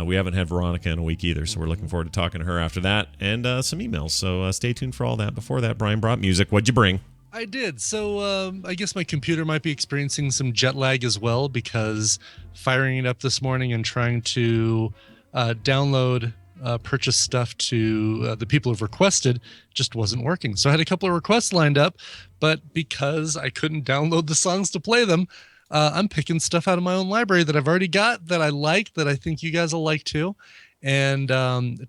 We haven't had Veronica in a week either, so we're looking forward to talking to her after that, and some emails. So stay tuned for all that. Before that, Brian brought music. What'd you bring? I did. So I guess my computer might be experiencing some jet lag as well, because firing it up this morning and trying to download purchase stuff to the people who've requested just wasn't working. So I had a couple of requests lined up, but because I couldn't download the songs to play them, I'm picking stuff out of my own library that I've already got, that I like, that I think you guys will like too. And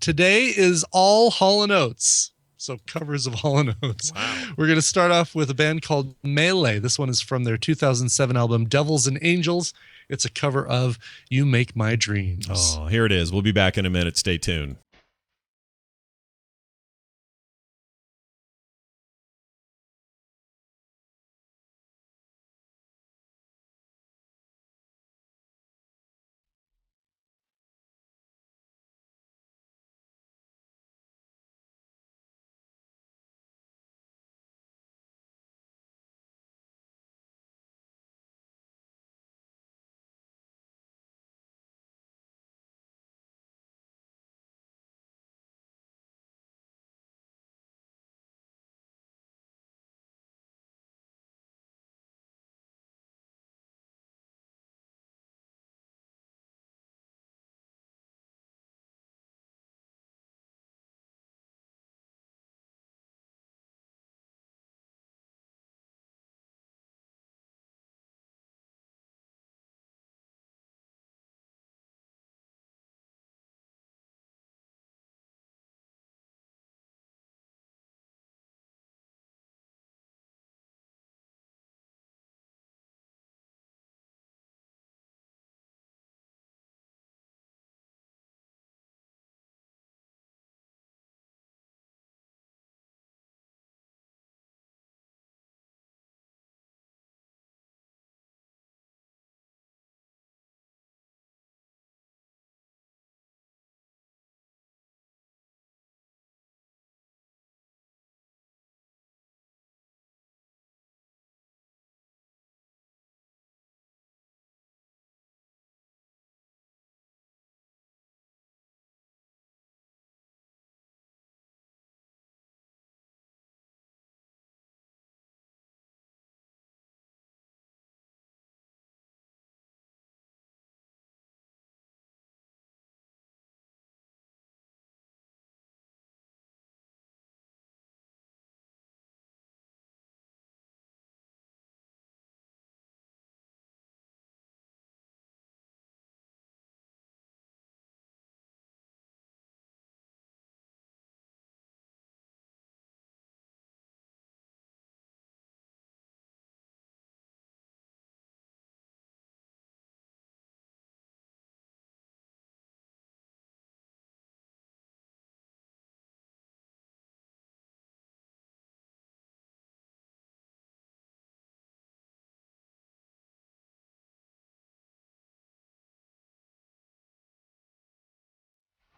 today is all Hall & Oates. So covers of Hall & Oates. Wow. We're going to start off with a band called Melee. This one is from their 2007 album, Devils and Angels. It's a cover of You Make My Dreams. Oh, here it is. We'll be back in a minute. Stay tuned.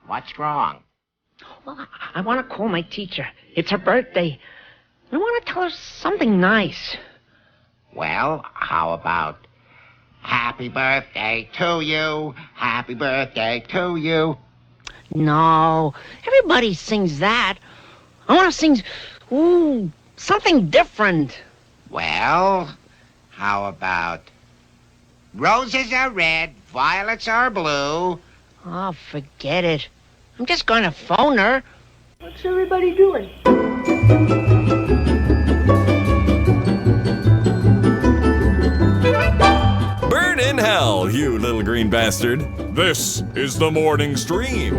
What's wrong? Well, I want to call my teacher. It's her birthday. I want to tell her something nice. Well, how about happy birthday to you, happy birthday to you? No, everybody sings that. I want to sing, something different. Well, how about roses are red, violets are blue? Oh, forget it. I'm just going to phone her. What's everybody doing? Burn in hell, you little green bastard. This is the morning stream.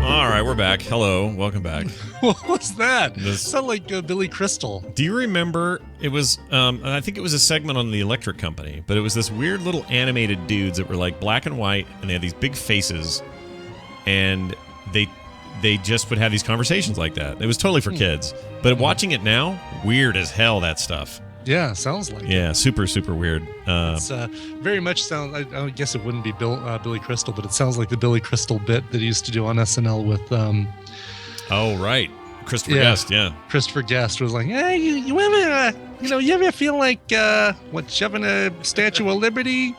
All right, we're back. Hello, welcome back. What was that? Sounded like Billy Crystal. Do you remember? It was, I think it was a segment on the Electric Company, but it was this weird little animated dudes that were like black and white, and they had these big faces, and they just would have these conversations like that. It was totally for kids, but watching it now, weird as hell, that stuff. Yeah, sounds like it. Super, super weird. It's very much sounds. I guess it wouldn't be Billy Crystal, but it sounds like the Billy Crystal bit that he used to do on SNL with. Oh right, Christopher Guest. Yeah, Christopher Guest was like, "Hey, you ever, you ever feel like shoving a Statue of Liberty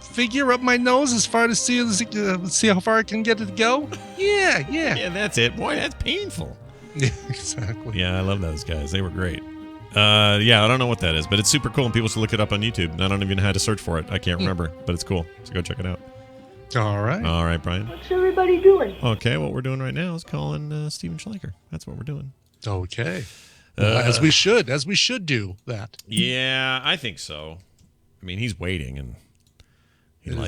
figure up my nose as far to see how far I can get it to go? Yeah. Yeah, that's it. Boy, that's painful. Yeah, exactly. Yeah, I love those guys. They were great. Yeah, I don't know what that is, but it's super cool, and people should look it up on YouTube. I don't even know how to search for it. I can't remember, but it's cool. So go check it out. All right, Brian. What's everybody doing? Okay, what we're doing right now is calling Steven Schleicher. That's what we're doing. Okay. As we should do that. Yeah, I think so. I mean, he's waiting, and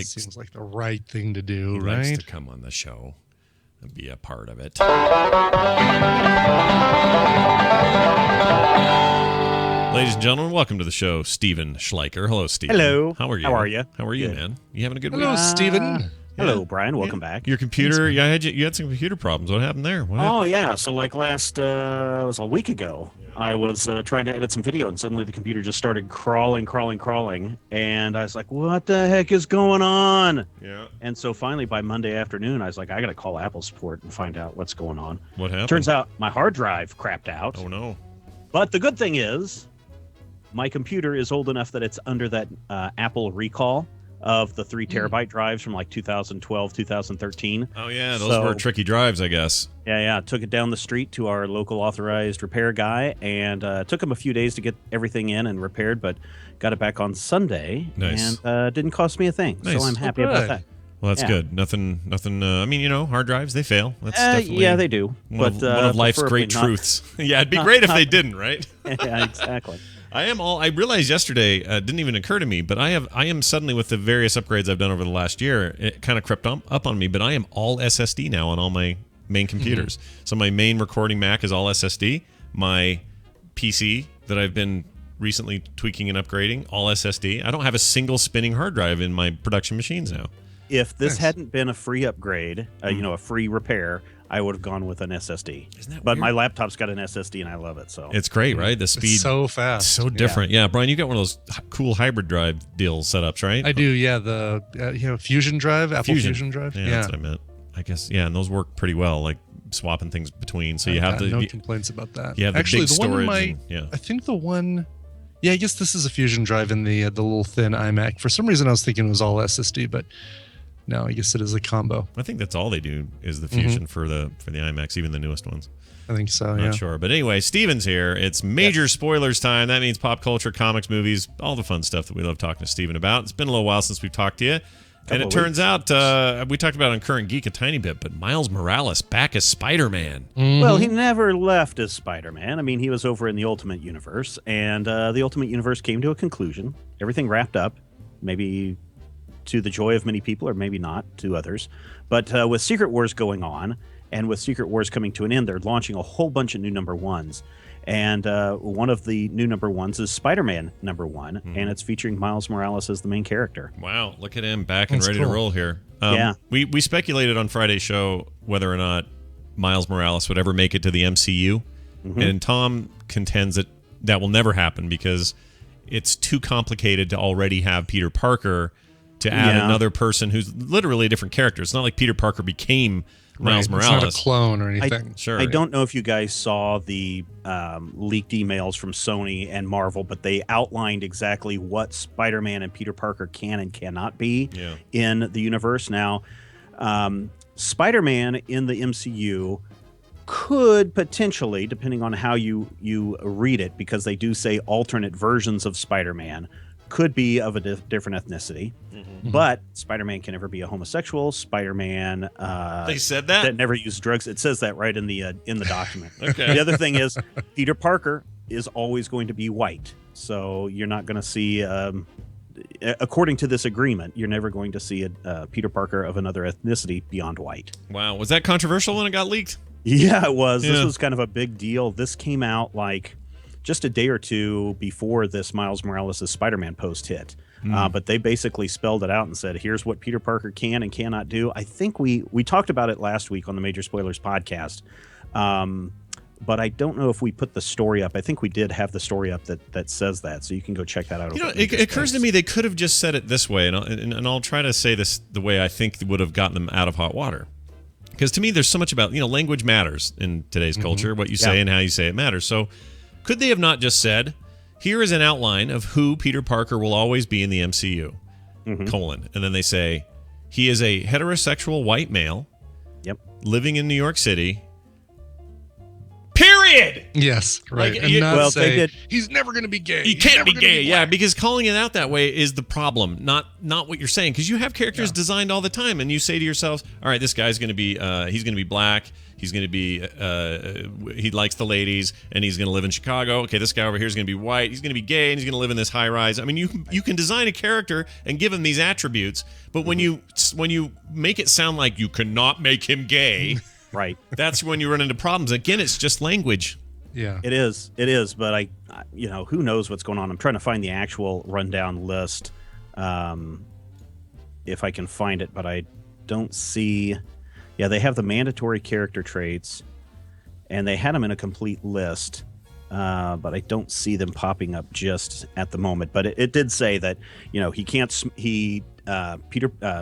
seems like the right thing to do, he right? Likes to come on the show and be a part of it. Ladies and gentlemen, welcome to the show, Steven Schleicher. Hello, Steven. Hello. How are you? How are you? How are you, man? You having a good week? Hello, Steven. Hello, Brian. Welcome back. Your computer, you had some computer problems. What happened there? Oh, yeah. So like it was a week ago, I was trying to edit some video, and suddenly the computer just started crawling. And I was like, what the heck is going on? Yeah. And so finally, by Monday afternoon, I was like, I got to call Apple support and find out what's going on. What happened? Turns out my hard drive crapped out. Oh, no. But the good thing is, my computer is old enough that it's under that Apple recall of the 3 terabyte drives from like 2012, 2013. Oh, yeah. Those were tricky drives, I guess. Yeah. Took it down the street to our local authorized repair guy, and took him a few days to get everything in and repaired, but got it back on Sunday. Nice. And didn't cost me a thing. Nice. So I'm happy about that. Well, that's good. Nothing. I mean, hard drives, they fail. That's definitely yeah, they do. One of life's great truths. Yeah, it'd be great if they didn't, right? Yeah, exactly. I realized yesterday, didn't even occur to me, but I am suddenly, with the various upgrades I've done over the last year, it kind of crept up on me, but I am all SSD now on all my main computers. So my main recording Mac is all SSD. My PC that I've been recently tweaking and upgrading, all SSD. I don't have a single spinning hard drive in my production machines now. If this hadn't been a free upgrade, a free repair, I would have gone with an SSD. Isn't that But weird? my laptop's got an SSD, and I love it. So it's great, right? The speed, it's so fast, so different. Yeah, Brian, you got one of those cool hybrid drive deals setups, right? I do. Yeah, the Fusion Drive, Apple Fusion Drive. Yeah, that's what I meant. I guess. Yeah, and those work pretty well, like swapping things between. So you have no complaints about that. You have actually the big the one storage. in my, I think the one. Yeah, I guess this is a Fusion Drive in the little thin iMac. For some reason, I was thinking it was all SSD, but. No, I guess it is a combo. I think that's all they do is the Fusion for the iMacs, even the newest ones. I think so, Not sure. But anyway, Steven's here. It's major spoilers time. That means pop culture, comics, movies, all the fun stuff that we love talking to Steven about. It's been a little while since we've talked to you. And it turns out, we talked about it on Current Geek a tiny bit, but Miles Morales back as Spider-Man. Well, he never left as Spider-Man. I mean, he was over in the Ultimate Universe, and the Ultimate Universe came to a conclusion. Everything wrapped up, maybe to the joy of many people, or maybe not to others. But with Secret Wars going on, and with Secret Wars coming to an end, they're launching a whole bunch of new number ones. And one of the new number ones is Spider-Man #1, and it's featuring Miles Morales as the main character. Wow, look at him back and ready to roll here. Yeah. We speculated on Friday's show whether or not Miles Morales would ever make it to the MCU. And Tom contends that will never happen because it's too complicated to already have Peter Parker to add another person who's literally a different character. It's not like Peter Parker became Miles Morales. It's not a clone or anything. Sure. I don't know if you guys saw the leaked emails from Sony and Marvel, but they outlined exactly what Spider-Man and Peter Parker can and cannot be in the universe. Now, Spider-Man in the MCU could potentially, depending on how you read it, because they do say alternate versions of Spider-Man, could be of a different ethnicity. But Spider-Man can never be a homosexual. Spider-Man they said that never used drugs. It says that right in the document. Okay. The other thing is Peter Parker is always going to be white. So you're not going to see according to this agreement, you're never going to see a Peter Parker of another ethnicity beyond white. Wow. Was that controversial when it got leaked? Yeah, it was. This was kind of a big deal. This came out like just a day or two before this Miles Morales' Spider-Man post hit. But they basically spelled it out and said, here's what Peter Parker can and cannot do. I think we talked about it last week on the Major Spoilers podcast. But I don't know if we put the story up. I think we did have the story up that says that. So you can go check that out. It occurs to me they could have just said it this way. And I'll try to say this the way I think would have gotten them out of hot water. Because to me, there's so much about, language matters in today's culture. What you say and how you say it matters. So could they have not just said, here is an outline of who Peter Parker will always be in the MCU, colon. And then they say, he is a heterosexual white male living in New York City, period. Yes, right. Like, and not well, say, they did. he's never going to be gay. He can't be gay, because calling it out that way is the problem, not what you're saying. Because you have characters designed all the time, and you say to yourself, all right, this guy's going to be, he's going to be black, he's going to be, he likes the ladies, and he's going to live in Chicago. Okay, this guy over here is going to be white, he's going to be gay, and he's going to live in this high rise. I mean, you can design a character and give him these attributes, but when you make it sound like you cannot make him gay. Right. That's when you run into problems. Again, it's just language. Yeah. It is. But I who knows what's going on? I'm trying to find the actual rundown list, if I can find it, but I don't see. Yeah, they have the mandatory character traits, and they had them in a complete list, but I don't see them popping up just at the moment. But it did say that he can't.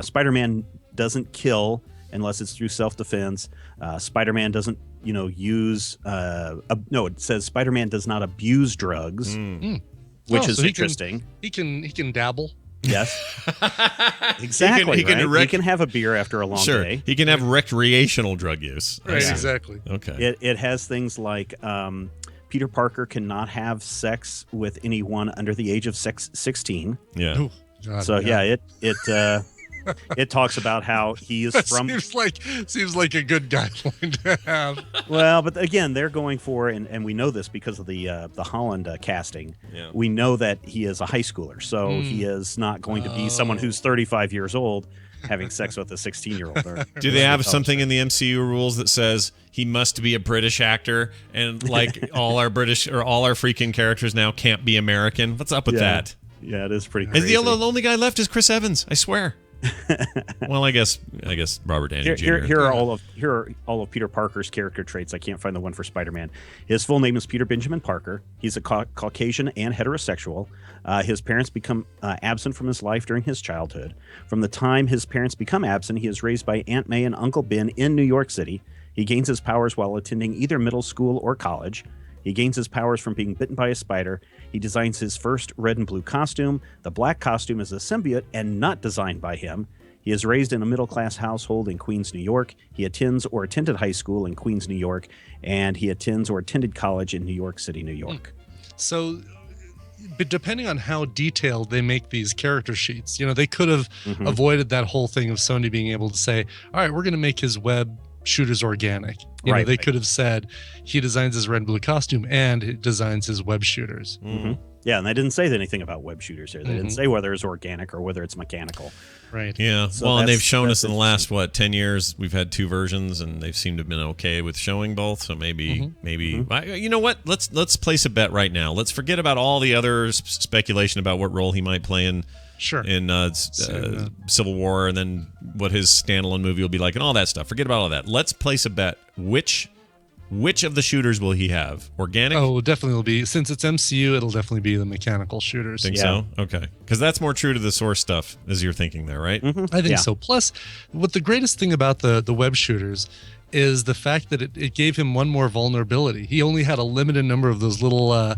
Spider-Man doesn't kill unless it's through self-defense. Spider-Man doesn't, use. No, it says Spider-Man does not abuse drugs, which is interesting. He can dabble. Yes, exactly. He can have a beer after a long day. He can have recreational drug use. Right, exactly. Okay. It has things like Peter Parker cannot have sex with anyone under the age of 16. Yeah. Ooh, God, so it talks about how he is from. Seems like a good guideline to have. Well, but again, they're going for, and we know this because of the Holland casting. Yeah. We know that he is a high schooler, so he is not going to be someone who's 35 years old having sex with a 16-year-old. Do they have something in the MCU rules that says he must be a British actor, and like all our British or all our freaking characters now can't be American? What's up with that? Yeah, it is pretty crazy. And the only guy left is Chris Evans. I swear. Well, I guess Robert Downey Jr. Here are all of Peter Parker's character traits. I can't find the one for Spider-Man. His full name is Peter Benjamin Parker. He's a Caucasian and heterosexual. His parents become absent from his life during his childhood. From the time his parents become absent, he is raised by Aunt May and Uncle Ben in New York City. He gains his powers while attending either middle school or college. He gains his powers from being bitten by a spider. He designs his first red and blue costume. The black costume is a symbiote and not designed by him. He is raised in a middle-class household in Queens, New York. He attends or attended high school in Queens, New York, and he attends or attended college in New York City, New York. So, but depending on how detailed they make these character sheets, they could have avoided that whole thing of Sony being able to say, all right, we're going to make his web shooters organic. They could have said he designs his red and blue costume and he designs his web shooters. Yeah, and they didn't say anything about web shooters here. They didn't say whether it's organic or whether it's mechanical. Right. Yeah. So well, and they've shown us in the last 10 years we've had two versions, and they seem to have been okay with showing both. So maybe you know what? Let's place a bet right now. Let's forget about all the other speculation about what role he might play in. Sure. In Civil War, and then what his standalone movie will be like, and all that stuff. Forget about all that. Let's place a bet. Which Which of the shooters will he have? Organic? Oh, definitely will be. Since it's MCU, it'll definitely be the mechanical shooters. Think so? Okay. Because that's more true to the Source stuff, as you're thinking there, right? I think so. Plus, what the greatest thing about the web shooters is the fact that it gave him one more vulnerability. He only had a limited number of those little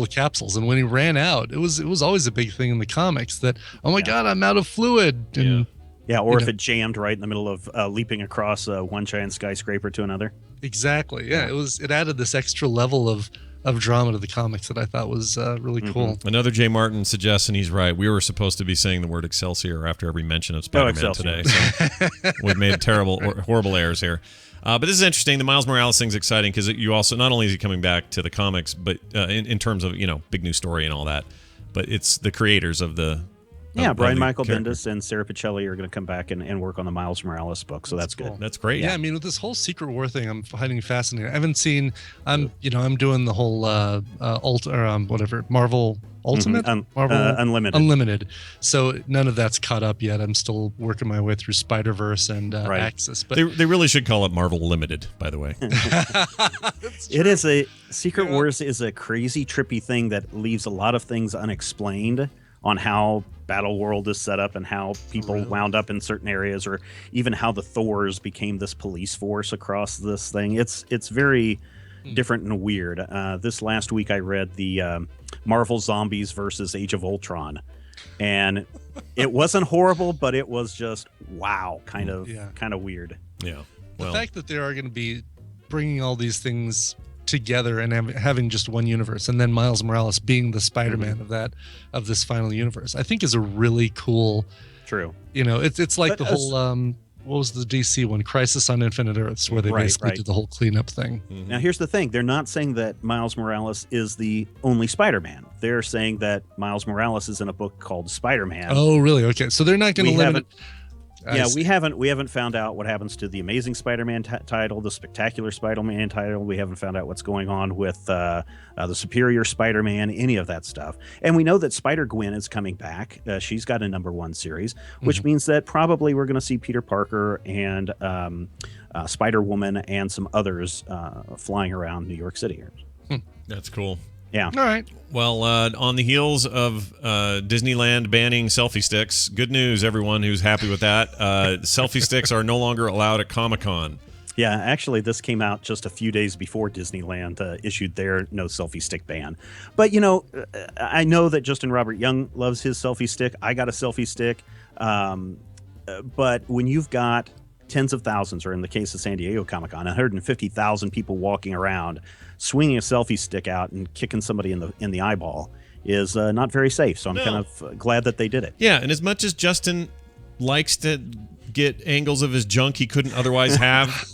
capsules, and when he ran out, it was always a big thing in the comics that, oh my God, I'm out of fluid. And, or if it jammed right in the middle of leaping across one giant skyscraper to another. Exactly. Yeah, it added this extra level of drama to the comics that I thought was really cool. Another Jay Martin suggests, and he's right, we were supposed to be saying the word Excelsior after every mention of Spider-Man today. So we've made horrible errors here. But this is interesting. The Miles Morales thing's exciting because you also, not only is he coming back to the comics, but in terms of, big new story and all that, but it's the creators of the... Brian Michael Bendis and Sarah Pichelli are going to come back and work on the Miles Morales book, so that's cool. good. That's great. Yeah, I mean, with this whole Secret War thing, I'm finding fascinating. I haven't seen. I'm doing the whole Marvel Ultimate, Marvel Unlimited. So none of that's caught up yet. I'm still working my way through Spider-Verse and Axis. But they really should call it Marvel Limited, by the way. It is Secret Wars is a crazy, trippy thing that leaves a lot of things unexplained on how Battle World is set up and how people wound up in certain areas, or even how the Thors became this police force across this thing. It's very different and weird. This last week I read the Marvel Zombies versus Age of Ultron, and it wasn't horrible, but it was just wow, kind of weird. Yeah. The fact that they are going to be bringing all these things together and having just one universe, and then Miles Morales being the Spider-Man of this final universe, I think is a really cool. True. It's like the whole what was the DC one, Crisis on Infinite Earths, where they basically did the whole cleanup thing. Now here's the thing: they're not saying that Miles Morales is the only Spider-Man. They're saying that Miles Morales is in a book called Spider-Man. Oh, really? Okay, so they're not going to limit. We haven't found out what happens to the Amazing Spider-Man title, the Spectacular Spider-Man title. We haven't found out what's going on with the Superior Spider-Man, any of that stuff. And we know that Spider-Gwen is coming back. She's got a #1 series, which means that probably we're going to see Peter Parker and Spider-Woman and some others flying around New York City. That's cool. Yeah. All right. Well, on the heels of Disneyland banning selfie sticks, good news, everyone who's happy with that. Selfie sticks are no longer allowed at Comic-Con. Yeah, actually, this came out just a few days before Disneyland issued their no selfie stick ban. But, I know that Justin Robert Young loves his selfie stick. I got a selfie stick. But when you've got tens of thousands, or in the case of San Diego Comic-Con, 150,000 people walking around, swinging a selfie stick out and kicking somebody in the eyeball is not very safe. So I'm kind of glad that they did it. Yeah, and as much as Justin likes to get angles of his junk he couldn't otherwise have,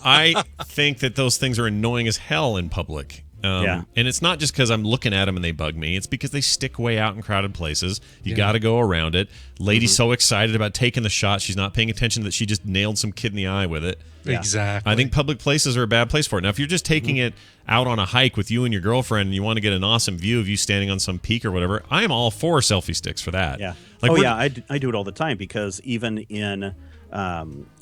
I think that those things are annoying as hell in public. And it's not just because I'm looking at them and they bug me. It's because they stick way out in crowded places. You got to go around it. Lady's so excited about taking the shot, she's not paying attention that she just nailed some kid in the eye with it. Yeah. Exactly. I think public places are a bad place for it. Now, if you're just taking it out on a hike with you and your girlfriend and you want to get an awesome view of you standing on some peak or whatever, I am all for selfie sticks for that. Yeah. Like I do it all the time, because even in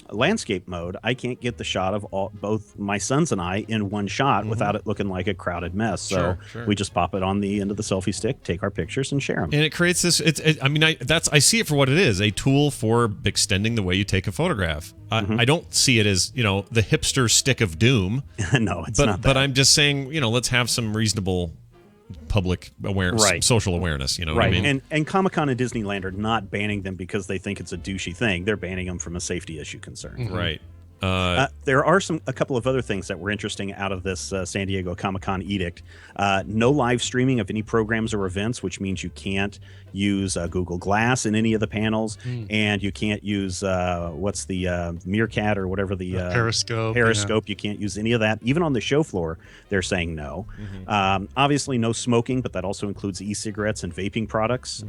landscape mode, I can't get the shot of both my sons and I in one shot without it looking like a crowded mess. So we just pop it on the end of the selfie stick, take our pictures, and share them. And it creates this. I see it for what it is, a tool for extending the way you take a photograph. I don't see it as the hipster stick of doom. No, it's not that. But I'm just saying, let's have some reasonable public awareness, social awareness, what I mean? And Comic-Con and Disneyland are not banning them because they think it's a douchey thing. They're banning them from a safety issue concern. Right. There are a couple of other things that were interesting out of this San Diego Comic-Con edict. No live streaming of any programs or events, which means you can't use Google Glass in any of the panels, and you can't use what's the Meerkat or whatever the Periscope. Periscope. You can't use any of that. Even on the show floor, they're saying no. Obviously, no smoking, but that also includes e-cigarettes and vaping products.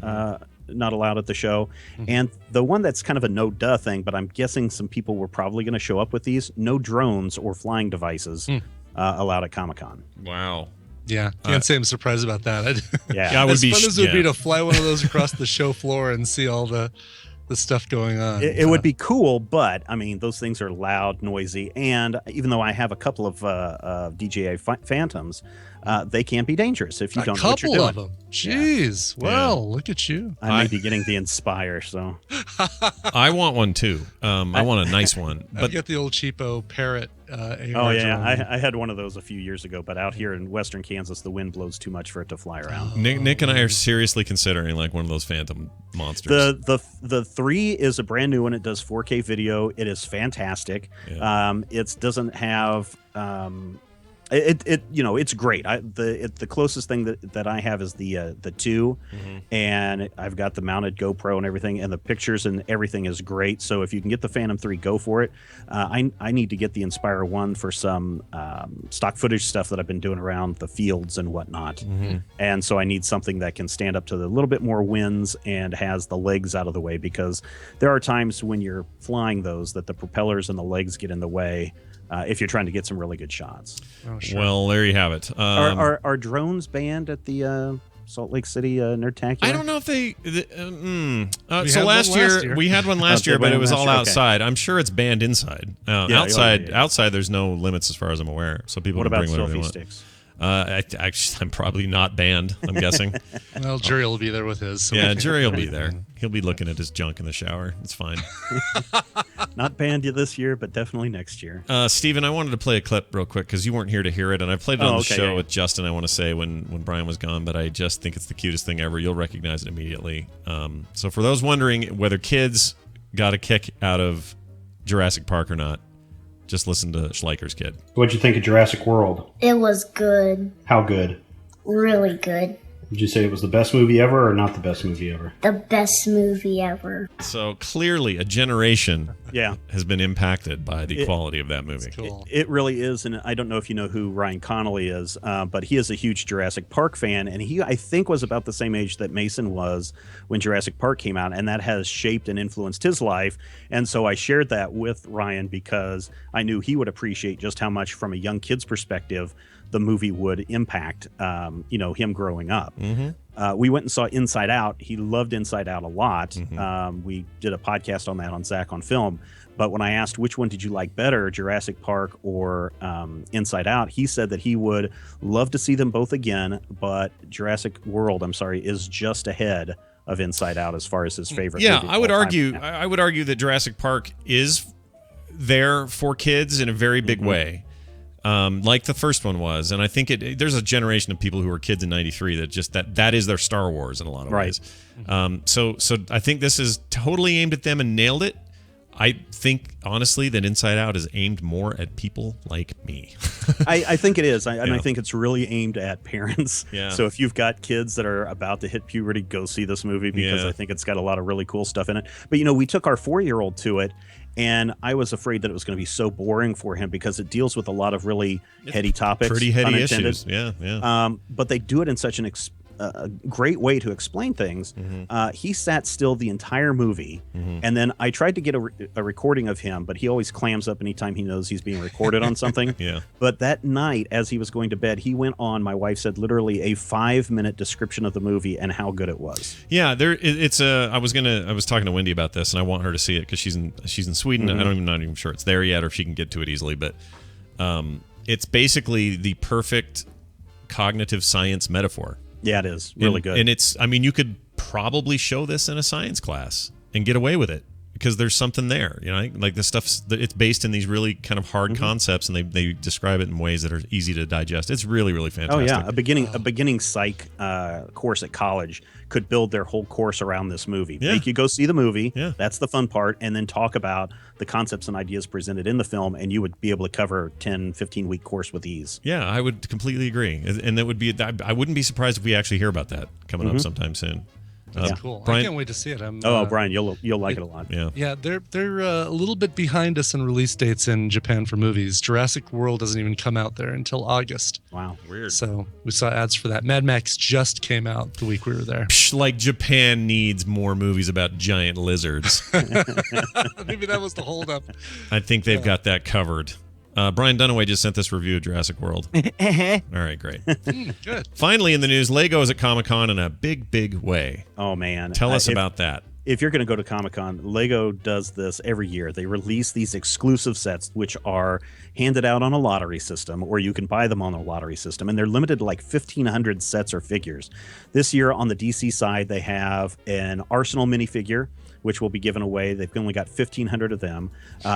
Not allowed at the show. And the one that's kind of a no-duh thing, but I'm guessing some people were probably going to show up with these, no drones or flying devices allowed at Comic-Con. Wow. Yeah, can't say I'm surprised about that. I would as be fun as it would be to fly one of those across the show floor and see all the the stuff going on. It would be cool, but I mean, those things are loud, noisy, and even though I have a couple of DJI Phantoms, they can be dangerous if you don't know what you're doing. A couple of them. Jeez. Yeah. Well, look at you. I may be getting the Inspire, so. I want one too. I want a nice one. But But get the old cheapo Parrot. AR Oh yeah, drone. I had one of those a few years ago, but out here in western Kansas, the wind blows too much for it to fly around. Nick and I are seriously considering like one of those Phantom monsters. The 3 is a brand new one. It does 4K video. It is fantastic. Yeah. It doesn't have it's great. The closest thing that I have is the 2, and I've got the mounted GoPro and everything, and the pictures and everything is great. So if you can get the Phantom 3, go for it. I need to get the Inspire 1 for some stock footage stuff that I've been doing around the fields and whatnot, and so I need something that can stand up to the little bit more winds and has the legs out of the way, because there are times when you're flying those that the propellers and the legs get in the way. If you're trying to get some really good shots. Oh, sure. Well, there you have it. Are drones banned at the Salt Lake City Nerdtacular? I don't know if they. had So one last year, year. we had one last Oh, year, they but it went was last all year? Okay. outside. I'm sure it's banned inside. Outside, there's no limits as far as I'm aware. So people What can about bring whatever they selfie want. sticks? I'm probably not banned. I'm guessing. Well, Jerry will be there with his. So Yeah, Jerry will be there. He'll be looking at his junk in the shower. It's fine. Not banned this year, but definitely next year. Steven, I wanted to play a clip real quick because you weren't here to hear it, and I played it on the okay, show yeah. with Justin, I want to say, when Brian was gone, but I just think it's the cutest thing ever. You'll recognize it immediately. So for those wondering whether kids got a kick out of Jurassic Park or not, just listen to Schleicher's kid. What'd you think of Jurassic World? It was good. How good? Really good. Would you say it was the best movie ever or not the best movie ever? The best movie ever. So clearly a generation Yeah. has been impacted by the quality of that movie. cool. It really is, and I don't know if you know who Ryan Connolly is, but he is a huge Jurassic Park fan, and he, I think, was about the same age that Mason was when Jurassic Park came out, and that has shaped and influenced his life. And so I shared that with Ryan because I knew he would appreciate just how much, from a young kid's perspective, the movie would impact, him growing up. We went and saw Inside Out. He loved Inside Out a lot. We did a podcast on that on Zach on Film. But when I asked which one did you like better, Jurassic Park or Inside Out, he said that he would love to see them both again, but Jurassic World, is just ahead of Inside Out as far as his favorite. Yeah, movie I would of all argue. time. I would argue that Jurassic Park is there for kids in a very big way, like the first one was. And I think there's a generation of people who were kids in '93 that just that is their Star Wars in a lot of ways. So I think this is totally aimed at them and nailed it. I think honestly that Inside Out is aimed more at people like me. I think it is, and I think it's really aimed at parents. Yeah. So if you've got kids that are about to hit puberty, go see this movie because Yeah. I think it's got a lot of really cool stuff in it. But we took our 4-year-old to it, and I was afraid that it was going to be so boring for him because it deals with a lot of really heady topics, Pretty heady unintended. issues. Yeah. But they do it in such a great way to explain things. He sat still the entire movie, and then I tried to get a recording of him, but he always clams up anytime he knows he's being recorded on something. Yeah. But that night, as he was going to bed, he went on, my wife said, literally a 5-minute description of the movie and how good it was. Yeah, I was talking to Wendy about this, and I want her to see it because she's in Sweden. I'm not even sure it's there yet, or if she can get to it easily. But it's basically the perfect cognitive science metaphor. Yeah, it is really good. And you could probably show this in a science class and get away with it because there's something there. Like the stuff's it's based in these really kind of hard concepts, and they describe it in ways that are easy to digest. It's really, really fantastic. Oh yeah, a beginning psych course at college could build their whole course around this movie. Yeah. Make you go see the movie. Yeah. That's the fun part, and then talk about the concepts and ideas presented in the film, and you would be able to cover a 10, 15-week course with ease. Yeah, I would completely agree, and that would be. I wouldn't be surprised if we actually hear about that coming up sometime soon. That's cool. Brian, I can't wait to see it. Brian, you'll like it a lot. Yeah. Yeah, they're a little bit behind us in release dates in Japan for movies. Jurassic World doesn't even come out there until August. Wow, weird. So we saw ads for that. Mad Max just came out the week we were there. Like Japan needs more movies about giant lizards. Maybe that was the holdup. I think they've got that covered. Brian Dunaway just sent this review of Jurassic World. All right, great. Good. Finally, in the news, Lego is at Comic-Con in a big, big way. Oh man, Tell us about that. if you're going to go to Comic-Con, Lego does this every year. They release these exclusive sets, which are handed out on a lottery system, or you can buy them on a lottery system, and they're limited to like 1,500 sets or figures. This year on the DC side, they have an Arsenal minifigure, which will be given away. They've only got 1,500 of them.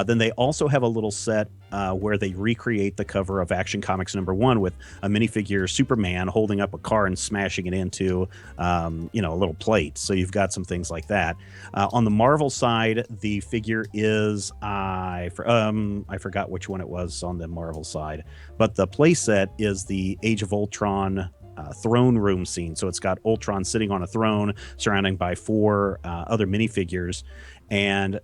Then they also have a little set where they recreate the cover of Action Comics #1 with a minifigure Superman holding up a car and smashing it into, a little plate. So you've got some things like that. On the Marvel side, the figure is I forgot which one it was on the Marvel side, but the play set is the Age of Ultron throne room scene. So it's got Ultron sitting on a throne surrounded by 4 other minifigures. And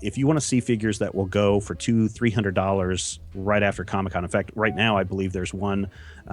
if you want to see figures that will go for $200-300 right after Comic-Con, in fact, right now I believe there's one,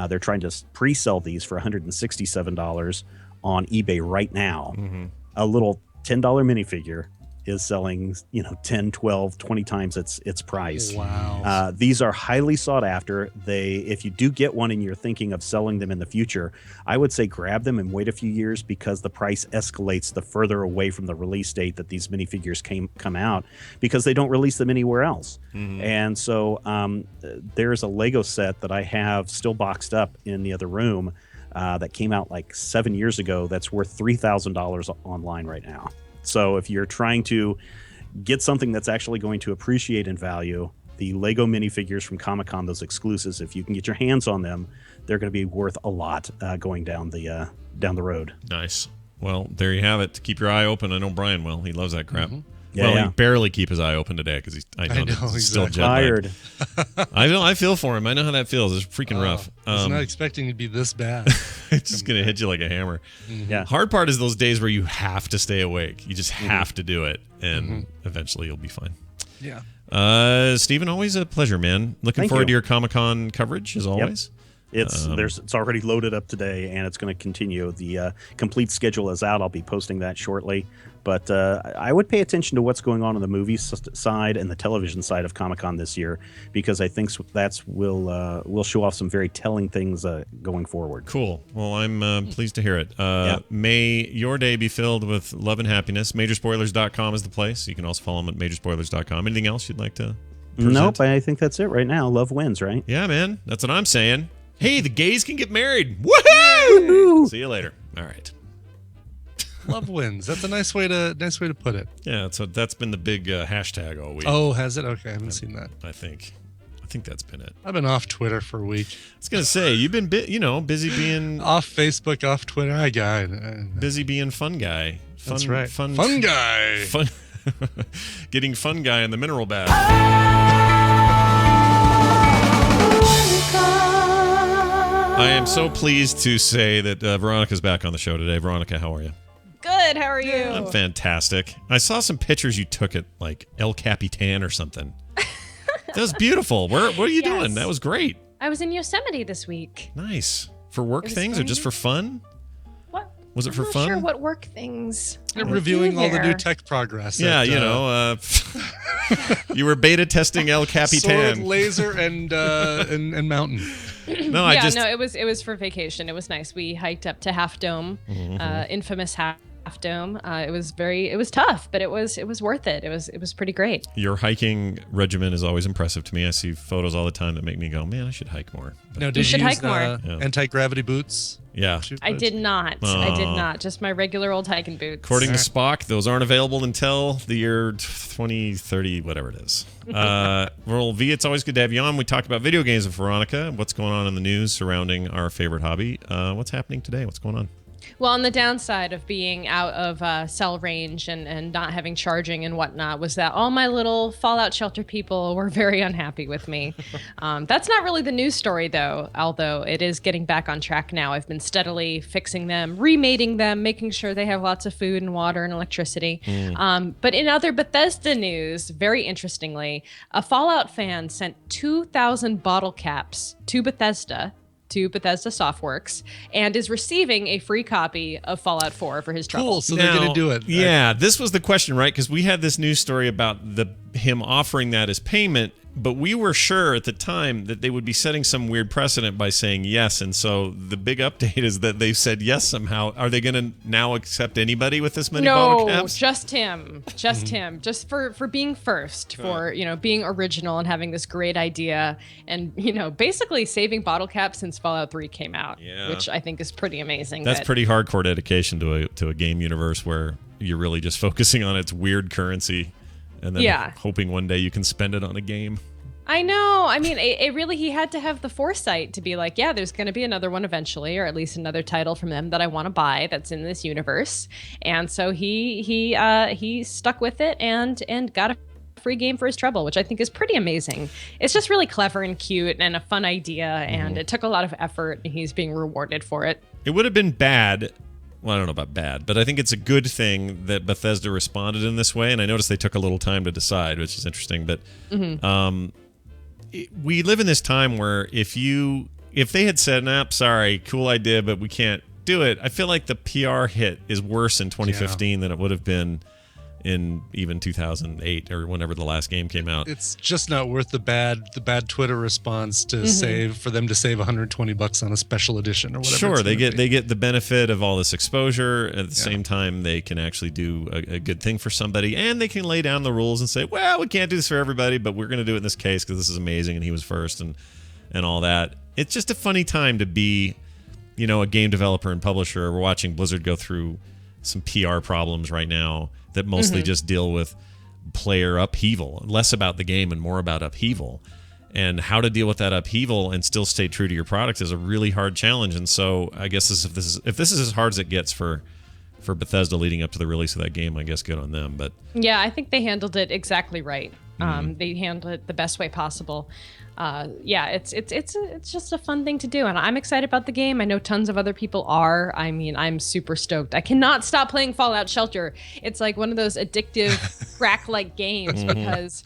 they're trying to pre-sell these for $167 on eBay right now. Mm-hmm. A little $10 minifigure is selling 10, 12, 20 times its price. Wow. These are highly sought after. If you do get one and you're thinking of selling them in the future, I would say grab them and wait a few years, because the price escalates the further away from the release date that these minifigures come out, because they don't release them anywhere else. Mm-hmm. And so there's a Lego set that I have still boxed up in the other room that came out like 7 years ago that's worth $3,000 online right now. So if you're trying to get something that's actually going to appreciate in value, the Lego minifigures from Comic-Con, those exclusives, if you can get your hands on them, they're going to be worth a lot going down the road. Nice. Well, there you have it. Keep your eye open. I know Brian will. He loves that crap. Mm-hmm. He barely keep his eye open today because I know he's still jet tired. I feel for him. I know how that feels. It's freaking rough. I was not expecting it to be this bad. It's just gonna hit you like a hammer. Mm-hmm. Yeah. Hard part is those days where you have to stay awake. You just have to do it, and eventually you'll be fine. Yeah. Stephen, always a pleasure, man. Looking Thank forward you. to your Comic-Con coverage as always. It's already loaded up today, and it's going to continue. The complete schedule is out. I'll be posting that shortly. But I would pay attention to what's going on the movie side and the television side of Comic-Con this year, because I think will show off some very telling things going forward. Cool. Well, I'm pleased to hear it. May your day be filled with love and happiness. Majorspoilers.com is the place. You can also follow them at majorspoilers.com. Anything else you'd like to present? Nope, I think that's it right now. Love wins, right? Yeah, man. That's what I'm saying. Hey, the gays can get married. Woohoo! See you later. All right. Love wins. That's a nice way to put it. Yeah, so that's been the big hashtag all week. Oh, has it? Okay, I haven't seen that. I think that's been it. I've been off Twitter for a week. I was gonna say you've been busy being off Facebook, off Twitter. I got it. Busy being fun guy. That's right. Fun guy. Fun. Getting fun guy in the mineral bath. I am so pleased to say that Veronica's back on the show today. Veronica, how are you? Good. How are you? I'm fantastic. I saw some pictures you took at like El Capitan or something. That was beautiful. What are you doing? That was great. I was in Yosemite this week. Nice. For work things or just for fun? What? Was it for I'm fun? not sure what work things. You're reviewing all the new tech progress. Yeah, you were beta testing El Capitan. Sword, laser, and mountain. No, it was for vacation. It was nice. We hiked up to Half Dome, infamous Half Dome. It was tough, but it was worth it. It was pretty great. Your hiking regimen is always impressive to me. I see photos all the time that make me go, man, I should hike more. But no, did you use anti-gravity boots? Yeah. I did not. I did not. Just my regular old hiking boots. According to Spock, those aren't available until the year 2030, whatever it is. Well, V, it's always good to have you on. We talked about video games with Veronica. What's going on in the news surrounding our favorite hobby? What's happening today? What's going on? Well, on the downside of being out of cell range and not having charging and whatnot was that all my little Fallout Shelter people were very unhappy with me. That's not really the news story, though, although it is getting back on track now. I've been steadily fixing them, remating them, making sure they have lots of food and water and electricity. But in other Bethesda news, very interestingly, a Fallout fan sent 2,000 bottle caps to Bethesda Softworks, and is receiving a free copy of Fallout 4 for his trouble. Cool, so they're going to do it. Yeah, this was the question, right? Because we had this news story about him offering that as payment, but we were sure at the time that they would be setting some weird precedent by saying yes. And so the big update is that they've said yes somehow. Are they going to now accept anybody with this many bottle caps? No, just him. Just him. Just for being first, for, being original and having this great idea and, basically saving bottle caps since Fallout 3 came out, which I think is pretty amazing. That's pretty hardcore dedication to a game universe where you're really just focusing on its weird currency and then hoping one day you can spend it on a game. I know. I mean, it really, he had to have the foresight to be like, yeah, there's going to be another one eventually, or at least another title from them that I want to buy that's in this universe. And so he stuck with it and got a free game for his trouble, which I think is pretty amazing. It's just really clever and cute and a fun idea, and it took a lot of effort, and he's being rewarded for it. It would have been bad. Well, I don't know about bad, but I think it's a good thing that Bethesda responded in this way. And I noticed they took a little time to decide, which is interesting. But we live in this time where if they had said, "Nah, sorry, cool idea, but we can't do it," I feel like the PR hit is worse in 2015 than it would have been in even 2008 or whenever the last game came out. It's just not worth the bad Twitter response to save $120 on a special edition or whatever. Sure, they get the benefit of all this exposure. At the same time, they can actually do a good thing for somebody, and they can lay down the rules and say, well, we can't do this for everybody, but we're going to do it in this case because this is amazing and he was first and all that. It's just a funny time to be, a game developer and publisher. We're watching Blizzard go through some PR problems right now that mostly just deal with player upheaval, less about the game and more about upheaval. And how to deal with that upheaval and still stay true to your product is a really hard challenge. And so I guess if this is as hard as it gets for Bethesda leading up to the release of that game, I guess good on them. But yeah, I think they handled it exactly right. They handled it the best way possible. It's just a fun thing to do, and I'm excited about the game. I know tons of other people are. I mean, I'm super stoked. I cannot stop playing Fallout Shelter. It's like one of those addictive crack-like games because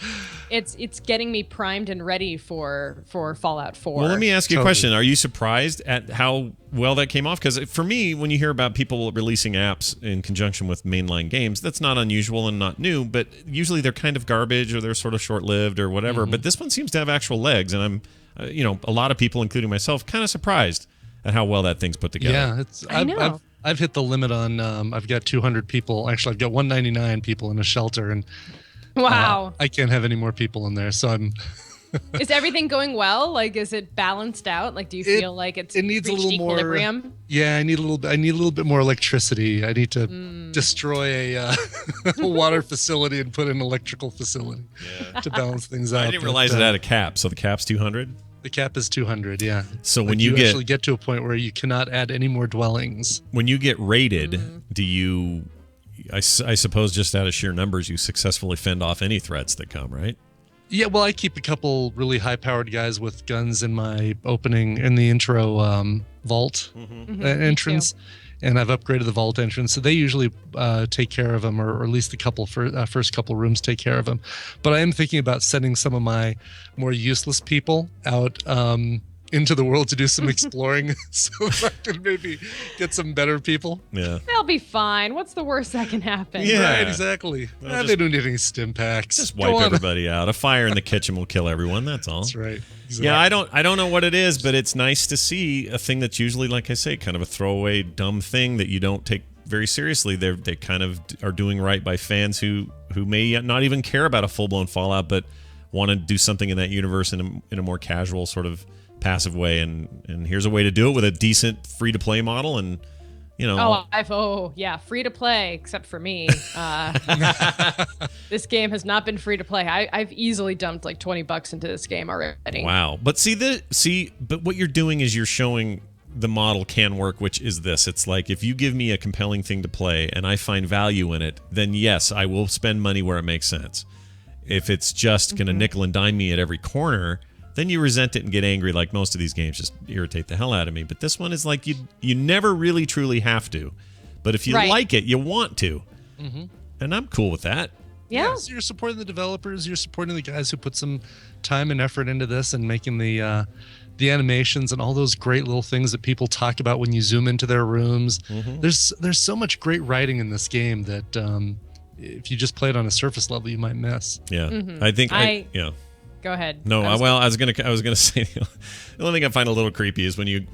it's getting me primed and ready for Fallout 4. Well, let me ask you a question. Are you surprised at how well that came off? Because for me, when you hear about people releasing apps in conjunction with mainline games, that's not unusual and not new, but usually they're kind of garbage or they're sort of short-lived or whatever. But this one seems to have actual legs. And I'm, a lot of people, including myself, kind of surprised at how well that thing's put together. Yeah, I've hit the limit on. I've got 200 people. Actually, I've got 199 people in a shelter, and wow, I can't have any more people in there. So I'm. Is everything going well? Like, is it balanced out? Like, do you feel like it needs a little equilibrium? More? Yeah, I need a little bit more electricity. I need to destroy a water facility and put an electrical facility to balance things out. I didn't realize it had a cap. So the cap's 200. The cap is 200. Yeah. So when you actually get to a point where you cannot add any more dwellings. When you get raided, do you? I suppose just out of sheer numbers, you successfully fend off any threats that come, right? Yeah, well, I keep a couple really high-powered guys with guns in my in the intro vault entrance, and I've upgraded the vault entrance, so they usually take care of them, or at least the first couple rooms take care of them. But I am thinking about sending some of my more useless people out into the world to do some exploring, so I can maybe get some better people. Yeah, they'll be fine. What's the worst that can happen? Yeah, right, exactly. They don't need any stim packs. Just wipe everybody out. A fire in the kitchen will kill everyone. That's all. That's right. Exactly. Yeah, I don't know what it is, but it's nice to see a thing that's usually, like I say, kind of a throwaway, dumb thing that you don't take very seriously. They kind of are doing right by fans who may not even care about a full-blown Fallout, but want to do something in that universe in a more casual sort of passive way, and here's a way to do it with a decent free-to-play model, and free to play, except for me. This game has not been free to play. I've easily dumped like $20 into this game already. Wow. But but what you're doing is you're showing the model can work, which is this. It's like, if you give me a compelling thing to play and I find value in it, then yes, I will spend money where it makes sense. If it's just going to nickel and dime me at every corner, then you resent it and get angry, like most of these games just irritate the hell out of me. But this one is like you never really truly have to. But if you like it, you want to. And I'm cool with that. Yeah. So you're supporting the developers. You're supporting the guys who put some time and effort into this and making the animations and all those great little things that people talk about when you zoom into their rooms. There's so much great writing in this game that if you just play it on a surface level, you might miss. Yeah, Mhm. I think I- Go ahead. No, I was gonna say the only thing I find a little creepy is when you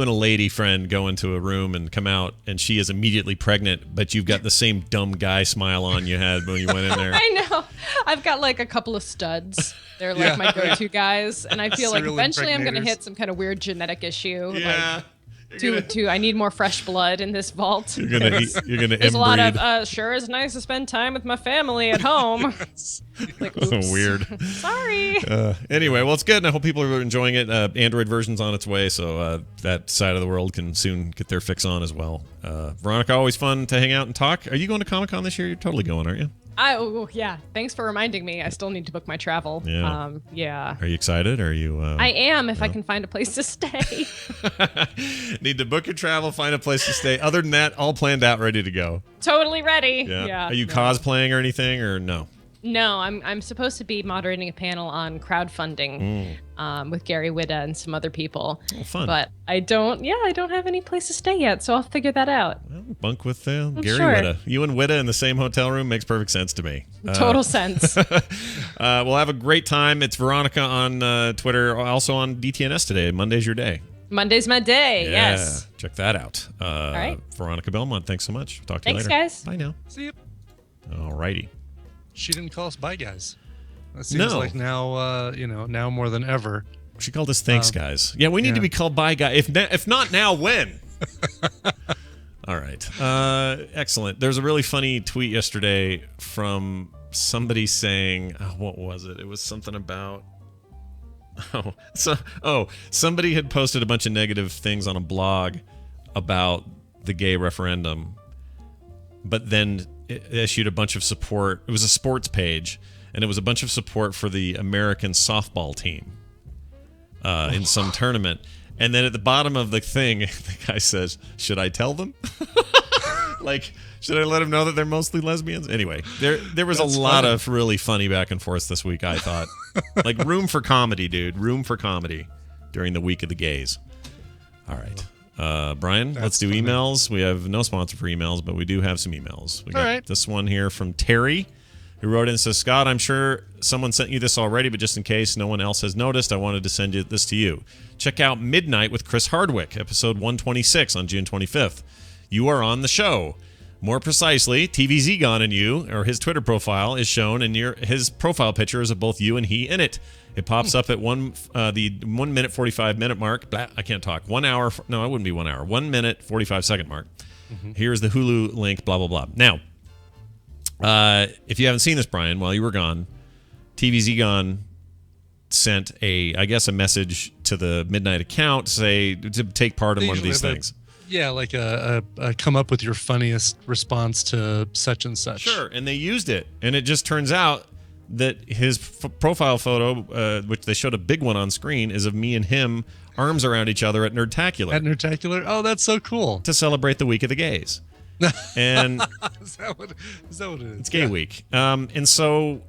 and a lady friend go into a room and come out and she is immediately pregnant, but you've got the same dumb guy smile on you had when you went in there. I know. I've got like a couple of studs. They're like my go-to guys, and I feel like Serial eventually I'm going to impregnators. hit some kind of weird genetic issue. Yeah. Like, I need more fresh blood in this vault. You're gonna There's a lot inbreed. of sure is nice to spend time with my family at home. Like, oops. Weird. Sorry. Anyway, well, it's good, and I hope people are enjoying it. Android version's on its way, so that side of the world can soon get their fix on as well. Veronica, always fun to hang out and talk. Are you going to Comic-Con this year? You're totally going, aren't you? Yeah. Thanks for reminding me. I still need to book my travel. Yeah. Yeah. Are you excited? Or are you? I am if I can find a place to stay. Need to book your travel, find a place to stay. Other than that, all planned out, ready to go. Totally ready. Yeah. Are you cosplaying or anything, or no? No, I'm supposed to be moderating a panel on crowdfunding with Gary Whitta and some other people. Oh, fun. But I don't have any place to stay yet, so I'll figure that out. Bunk with Gary sure. Whitta. You and Whitta in the same hotel room makes perfect sense to me. Total sense. We'll have a great time. It's Veronica on Twitter, also on DTNS today. Monday's your day. Monday's my day. Yeah, Yes. check that out. All right. Veronica Belmont, thanks so much. Talk to you Thanks, later. guys. Bye now. See you. All righty. She didn't call us bye, guys. It seems No. like now, now more than ever. She called us thanks, guys. Yeah, we need to be called bye, guy. If not now, when? All right. Excellent. There's a really funny tweet yesterday from somebody saying, what was it? It was something about. Somebody had posted a bunch of negative things on a blog about the gay referendum, but then it issued a bunch of support. It was a sports page, and it was a bunch of support for the American softball team in some tournament. And then at the bottom of the thing, the guy says, "Should I tell them? Like, should I let them know that they're mostly lesbians?" Anyway, there was That's a lot funny. of really funny back and forth this week, I thought. Like, room for comedy, dude. Room for comedy during the week of the gays. All right. Brian, let's do funny. emails. We have no sponsor for emails, but we do have some emails. We got All right. this one here from Terry, who wrote in and says, "Scott, I'm sure someone sent you this already, but just in case no one else has noticed, I wanted to send this to you. Check out Midnight with Chris Hardwick, episode 126 on June 25th. You are on the show. More precisely, TVZ Gone and you, or his Twitter profile, is shown, and his profile picture is of both you and he in it. It pops up at the 1 minute 45 minute mark. Blah, I can't talk. 1 hour. No, it wouldn't be 1 hour. 1 minute 45 second mark. Here's the Hulu link. Blah blah blah. Now, if you haven't seen this, Brian, while you were gone, TVZ Gone sent a message to the Midnight account to take part in They one of usually these have things. Yeah, like a come up with your funniest response to such and such. Sure, and they used it, and it just turns out that his profile photo, which they showed a big one on screen, is of me and him, arms around each other at Nerdtacular. At Nerdtacular? Oh, that's so cool. To celebrate the Week of the Gays. And is that what it is? it's Gay Week. And so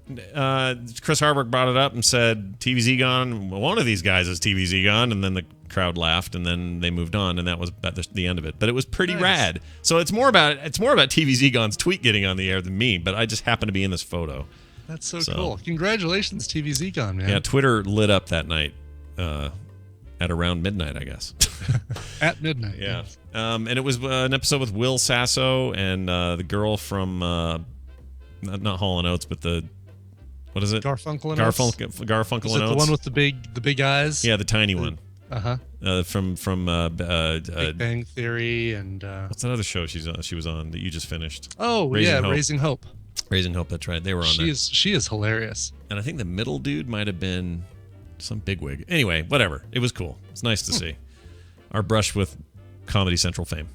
Chris Hardwick brought it up and said, TVZ Gone, one of these guys is TVZ Gone, and then the crowd laughed, and then they moved on, and that was about the end of it. But it was pretty rad. So it's more about TVZ Gone's tweet getting on the air than me, but I just happened to be in this photo. That's so cool. Congratulations, TVZ Gone, man. Yeah, Twitter lit up that night at around midnight, I guess. At midnight. Yeah. And it was an episode with Will Sasso and the girl from not Hall & Oates, but the what is it? Garfunkel and Oates. Garfunkel Is and it Oates. the one with the big eyes? Yeah, the tiny one. From Big Bang Theory and what's that other show she was on that you just finished? Oh, Raising Hope. Raising Hope, that's right. They were on there. She is hilarious. And I think the middle dude might have been some bigwig. Anyway, whatever. It was cool. It's nice to see. Our brush with Comedy Central fame.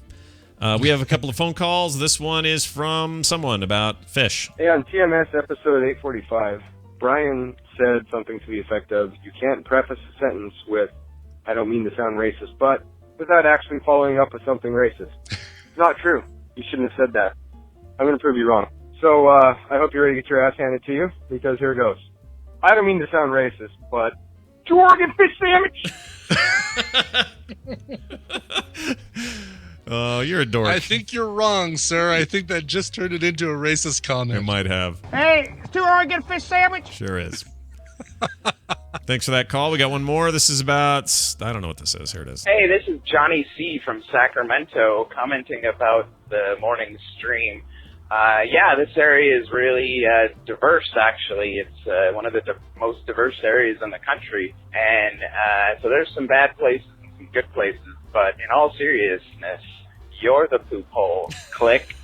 We have a couple of phone calls. This one is from someone about fish. Hey, on TMS episode 845, Brian said something to the effect of, "You can't preface a sentence with, 'I don't mean to sound racist, but,' without actually following up with something racist." It's not true. You shouldn't have said that. I'm going to prove you wrong. So, I hope you're ready to get your ass handed to you, because here it goes. I don't mean to sound racist, but, two organ fish sandwich! Oh, you're a dork. I think you're wrong, sir. I think that just turned it into a racist comment. It might have. Hey, it's too hard to get a fish sandwich. Sure is. Thanks for that call. We got one more. This is about, I don't know what this is. Here it is. Hey, this is Johnny C. from Sacramento commenting about the morning stream. Yeah, this area is really diverse, actually. It's one of the most diverse areas in the country. And so there's some bad places and some good places. But in all seriousness, you're the poop hole. Click.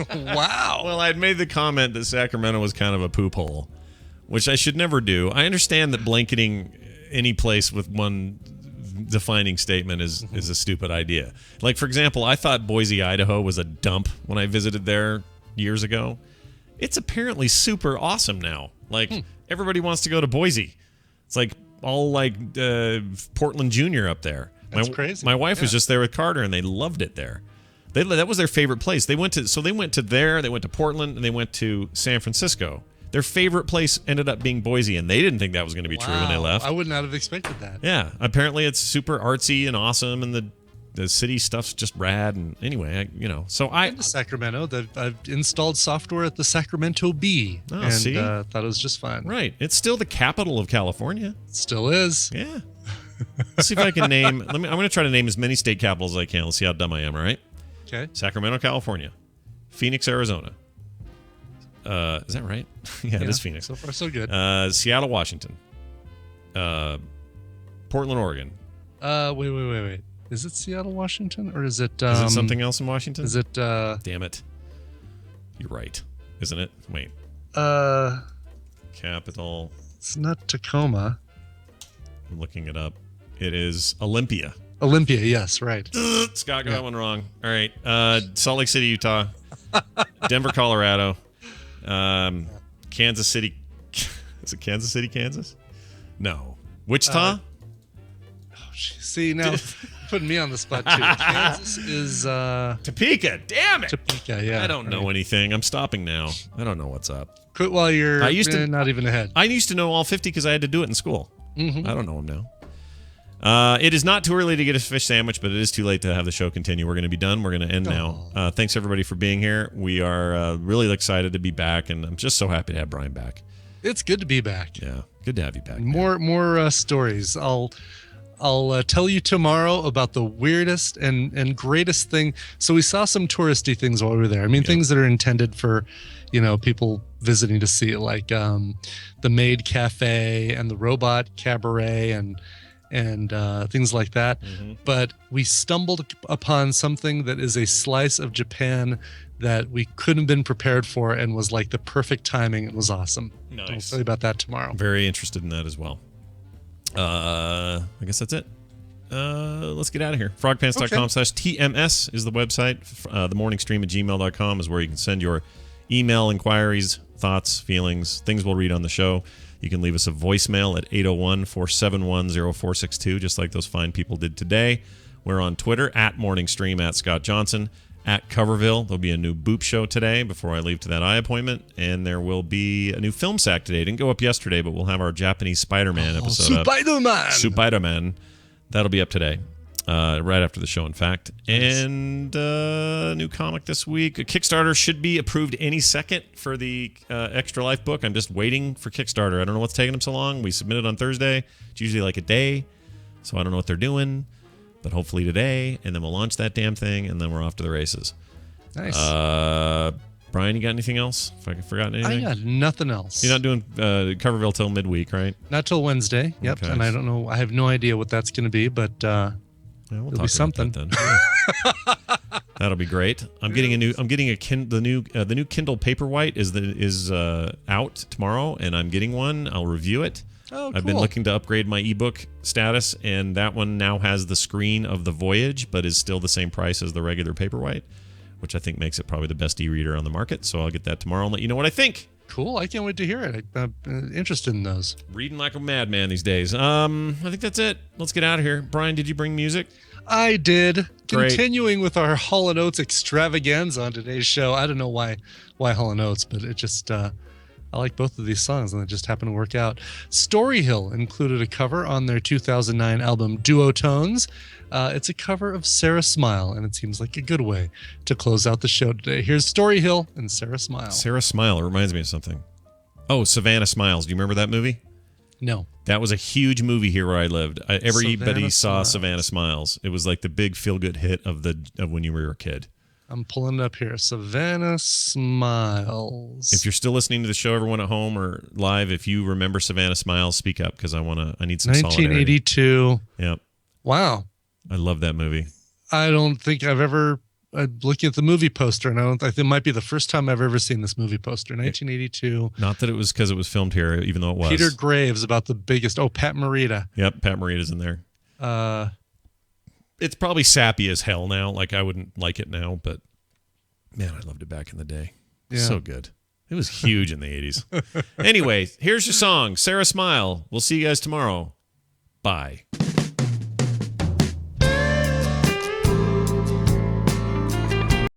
Wow. Well, I'd made the comment that Sacramento was kind of a poop hole, which I should never do. I understand that blanketing any place with one defining statement is a stupid idea. Like, for example, I thought Boise, Idaho was a dump when I visited there years ago. It's apparently super awesome now. Like, everybody wants to go to Boise. It's like all like Portland Junior up there. That's crazy. My wife was just there with Carter, and they loved it there. That was their favorite place. They went to there, they went to Portland, and they went to San Francisco. Their favorite place ended up being Boise, and they didn't think that was going to be true when they left. I would not have expected that. Yeah, apparently it's super artsy and awesome, and the city stuff's just rad. And anyway, I've been to Sacramento. I've installed software at the Sacramento Bee, and see? Thought it was just fine. Right, it's still the capital of California. It still is. Yeah. Let's see if I can name. I'm going to try to name as many state capitals as I can. Let's see how dumb I am. All right. Okay. Sacramento, California. Phoenix, Arizona. Is that right? Yeah, it is Phoenix. So far, so good. Seattle, Washington. Portland, Oregon. Wait. Is it Seattle, Washington, or is it? Is it something else in Washington? Is it? Damn it! You're right, isn't it? Wait. Capital. It's not Tacoma. I'm looking it up. It is Olympia. Olympia, yes, right. Scott got that one wrong. All right. Salt Lake City, Utah. Denver, Colorado. Kansas City. Is it Kansas City, Kansas? No. Wichita? See, now putting me on the spot, too. Kansas is... Topeka. Damn it. Topeka, yeah. I don't know anything. I'm stopping now. I don't know what's up. Quit while you're not even ahead. I used to know all 50 because I had to do it in school. Mm-hmm. I don't know them now. It is not too early to get a fish sandwich, but it is too late to have the show continue. We're going to be done. We're going to end now. Thanks, everybody, for being here. We are really excited to be back, and I'm just so happy to have Brian back. It's good to be back. Yeah, good to have you back. More stories. I'll tell you tomorrow about the weirdest and greatest thing. So we saw some touristy things while we were there. I mean, things that are intended for, people visiting to see, like the Maid Cafe and the Robot Cabaret and things like that. Mm-hmm. But we stumbled upon something that is a slice of Japan that we couldn't have been prepared for and was like the perfect timing. It was awesome. Nice. I'll tell you about that tomorrow. Very interested in that as well. I guess that's it. Let's get out of here. Frogpants.com/TMS is the website. themorningstream@gmail.com is where you can send your email inquiries, thoughts, feelings, things we'll read on the show. You can leave us a voicemail at 801-471-0462, just like those fine people did today. We're on Twitter @morningstream, @Scott Johnson, @Coverville. There'll be a new Boop show today before I leave to that eye appointment, and there will be a new film sack today. It didn't go up yesterday, but we'll have our Japanese Spider-Man episode. Spider-Man. That'll be up today, right after the show, in fact. And a new comic this week. A Kickstarter should be approved any second for the Extra Life book. I'm just waiting for Kickstarter. I don't know what's taking them so long. We submitted on Thursday. It's usually like a day, so I don't know what they're doing. But hopefully today, and then we'll launch that damn thing, and then we're off to the races. Nice. Brian, you got anything else? If I've forgotten anything? I got nothing else. You're not doing Coverville till midweek, right? Not till Wednesday. Yep. Okay. And I don't know. I have no idea what that's going to be, but we'll it'll talk be something. about that then. That'll be great. I'm getting the new Kindle Paperwhite is out tomorrow, and I'm getting one. I'll review it. Oh, cool. I've been looking to upgrade my ebook status, and that one now has the screen of the Voyage, but is still the same price as the regular Paperwhite, which I think makes it probably the best e-reader on the market. So I'll get that tomorrow and let you know what I think. Cool. I can't wait to hear it. I'm interested in those. Reading like a madman these days. I think that's it. Let's get out of here. Brian, did you bring music? I did. Great. Continuing with our Hall & Oates extravaganza on today's show. I don't know why Hall & Oates, but it just I like both of these songs, and they just happened to work out. Story Hill included a cover on their 2009 album Duotones. It's a cover of Sarah Smile, and it seems like a good way to close out the show today. Here's Story Hill and Sarah Smile. Sarah Smile reminds me of something. Oh, Savannah Smiles. Do you remember that movie? No. That was a huge movie here where I lived. Everybody saw Smiles. Savannah Smiles. It was like the big feel-good hit of when you were a kid. I'm pulling it up here. Savannah Smiles. If you're still listening to the show, everyone at home or live, if you remember Savannah Smiles, speak up because I need some solidarity. 1982. Yep. Wow. I love that movie. I don't think I've ever looking at the movie poster, and I think it might be the first time I've ever seen this movie poster. 1982. Not that it was because it was filmed here, even though it was. Peter Graves about the biggest. Oh, Pat Morita. Yep, Pat Morita's in there. It's probably sappy as hell now. Like I wouldn't like it now, but man, I loved it back in the day. Yeah. So good. It was huge in the 80s. Anyway, here's your song, Sarah Smile. We'll see you guys tomorrow. Bye.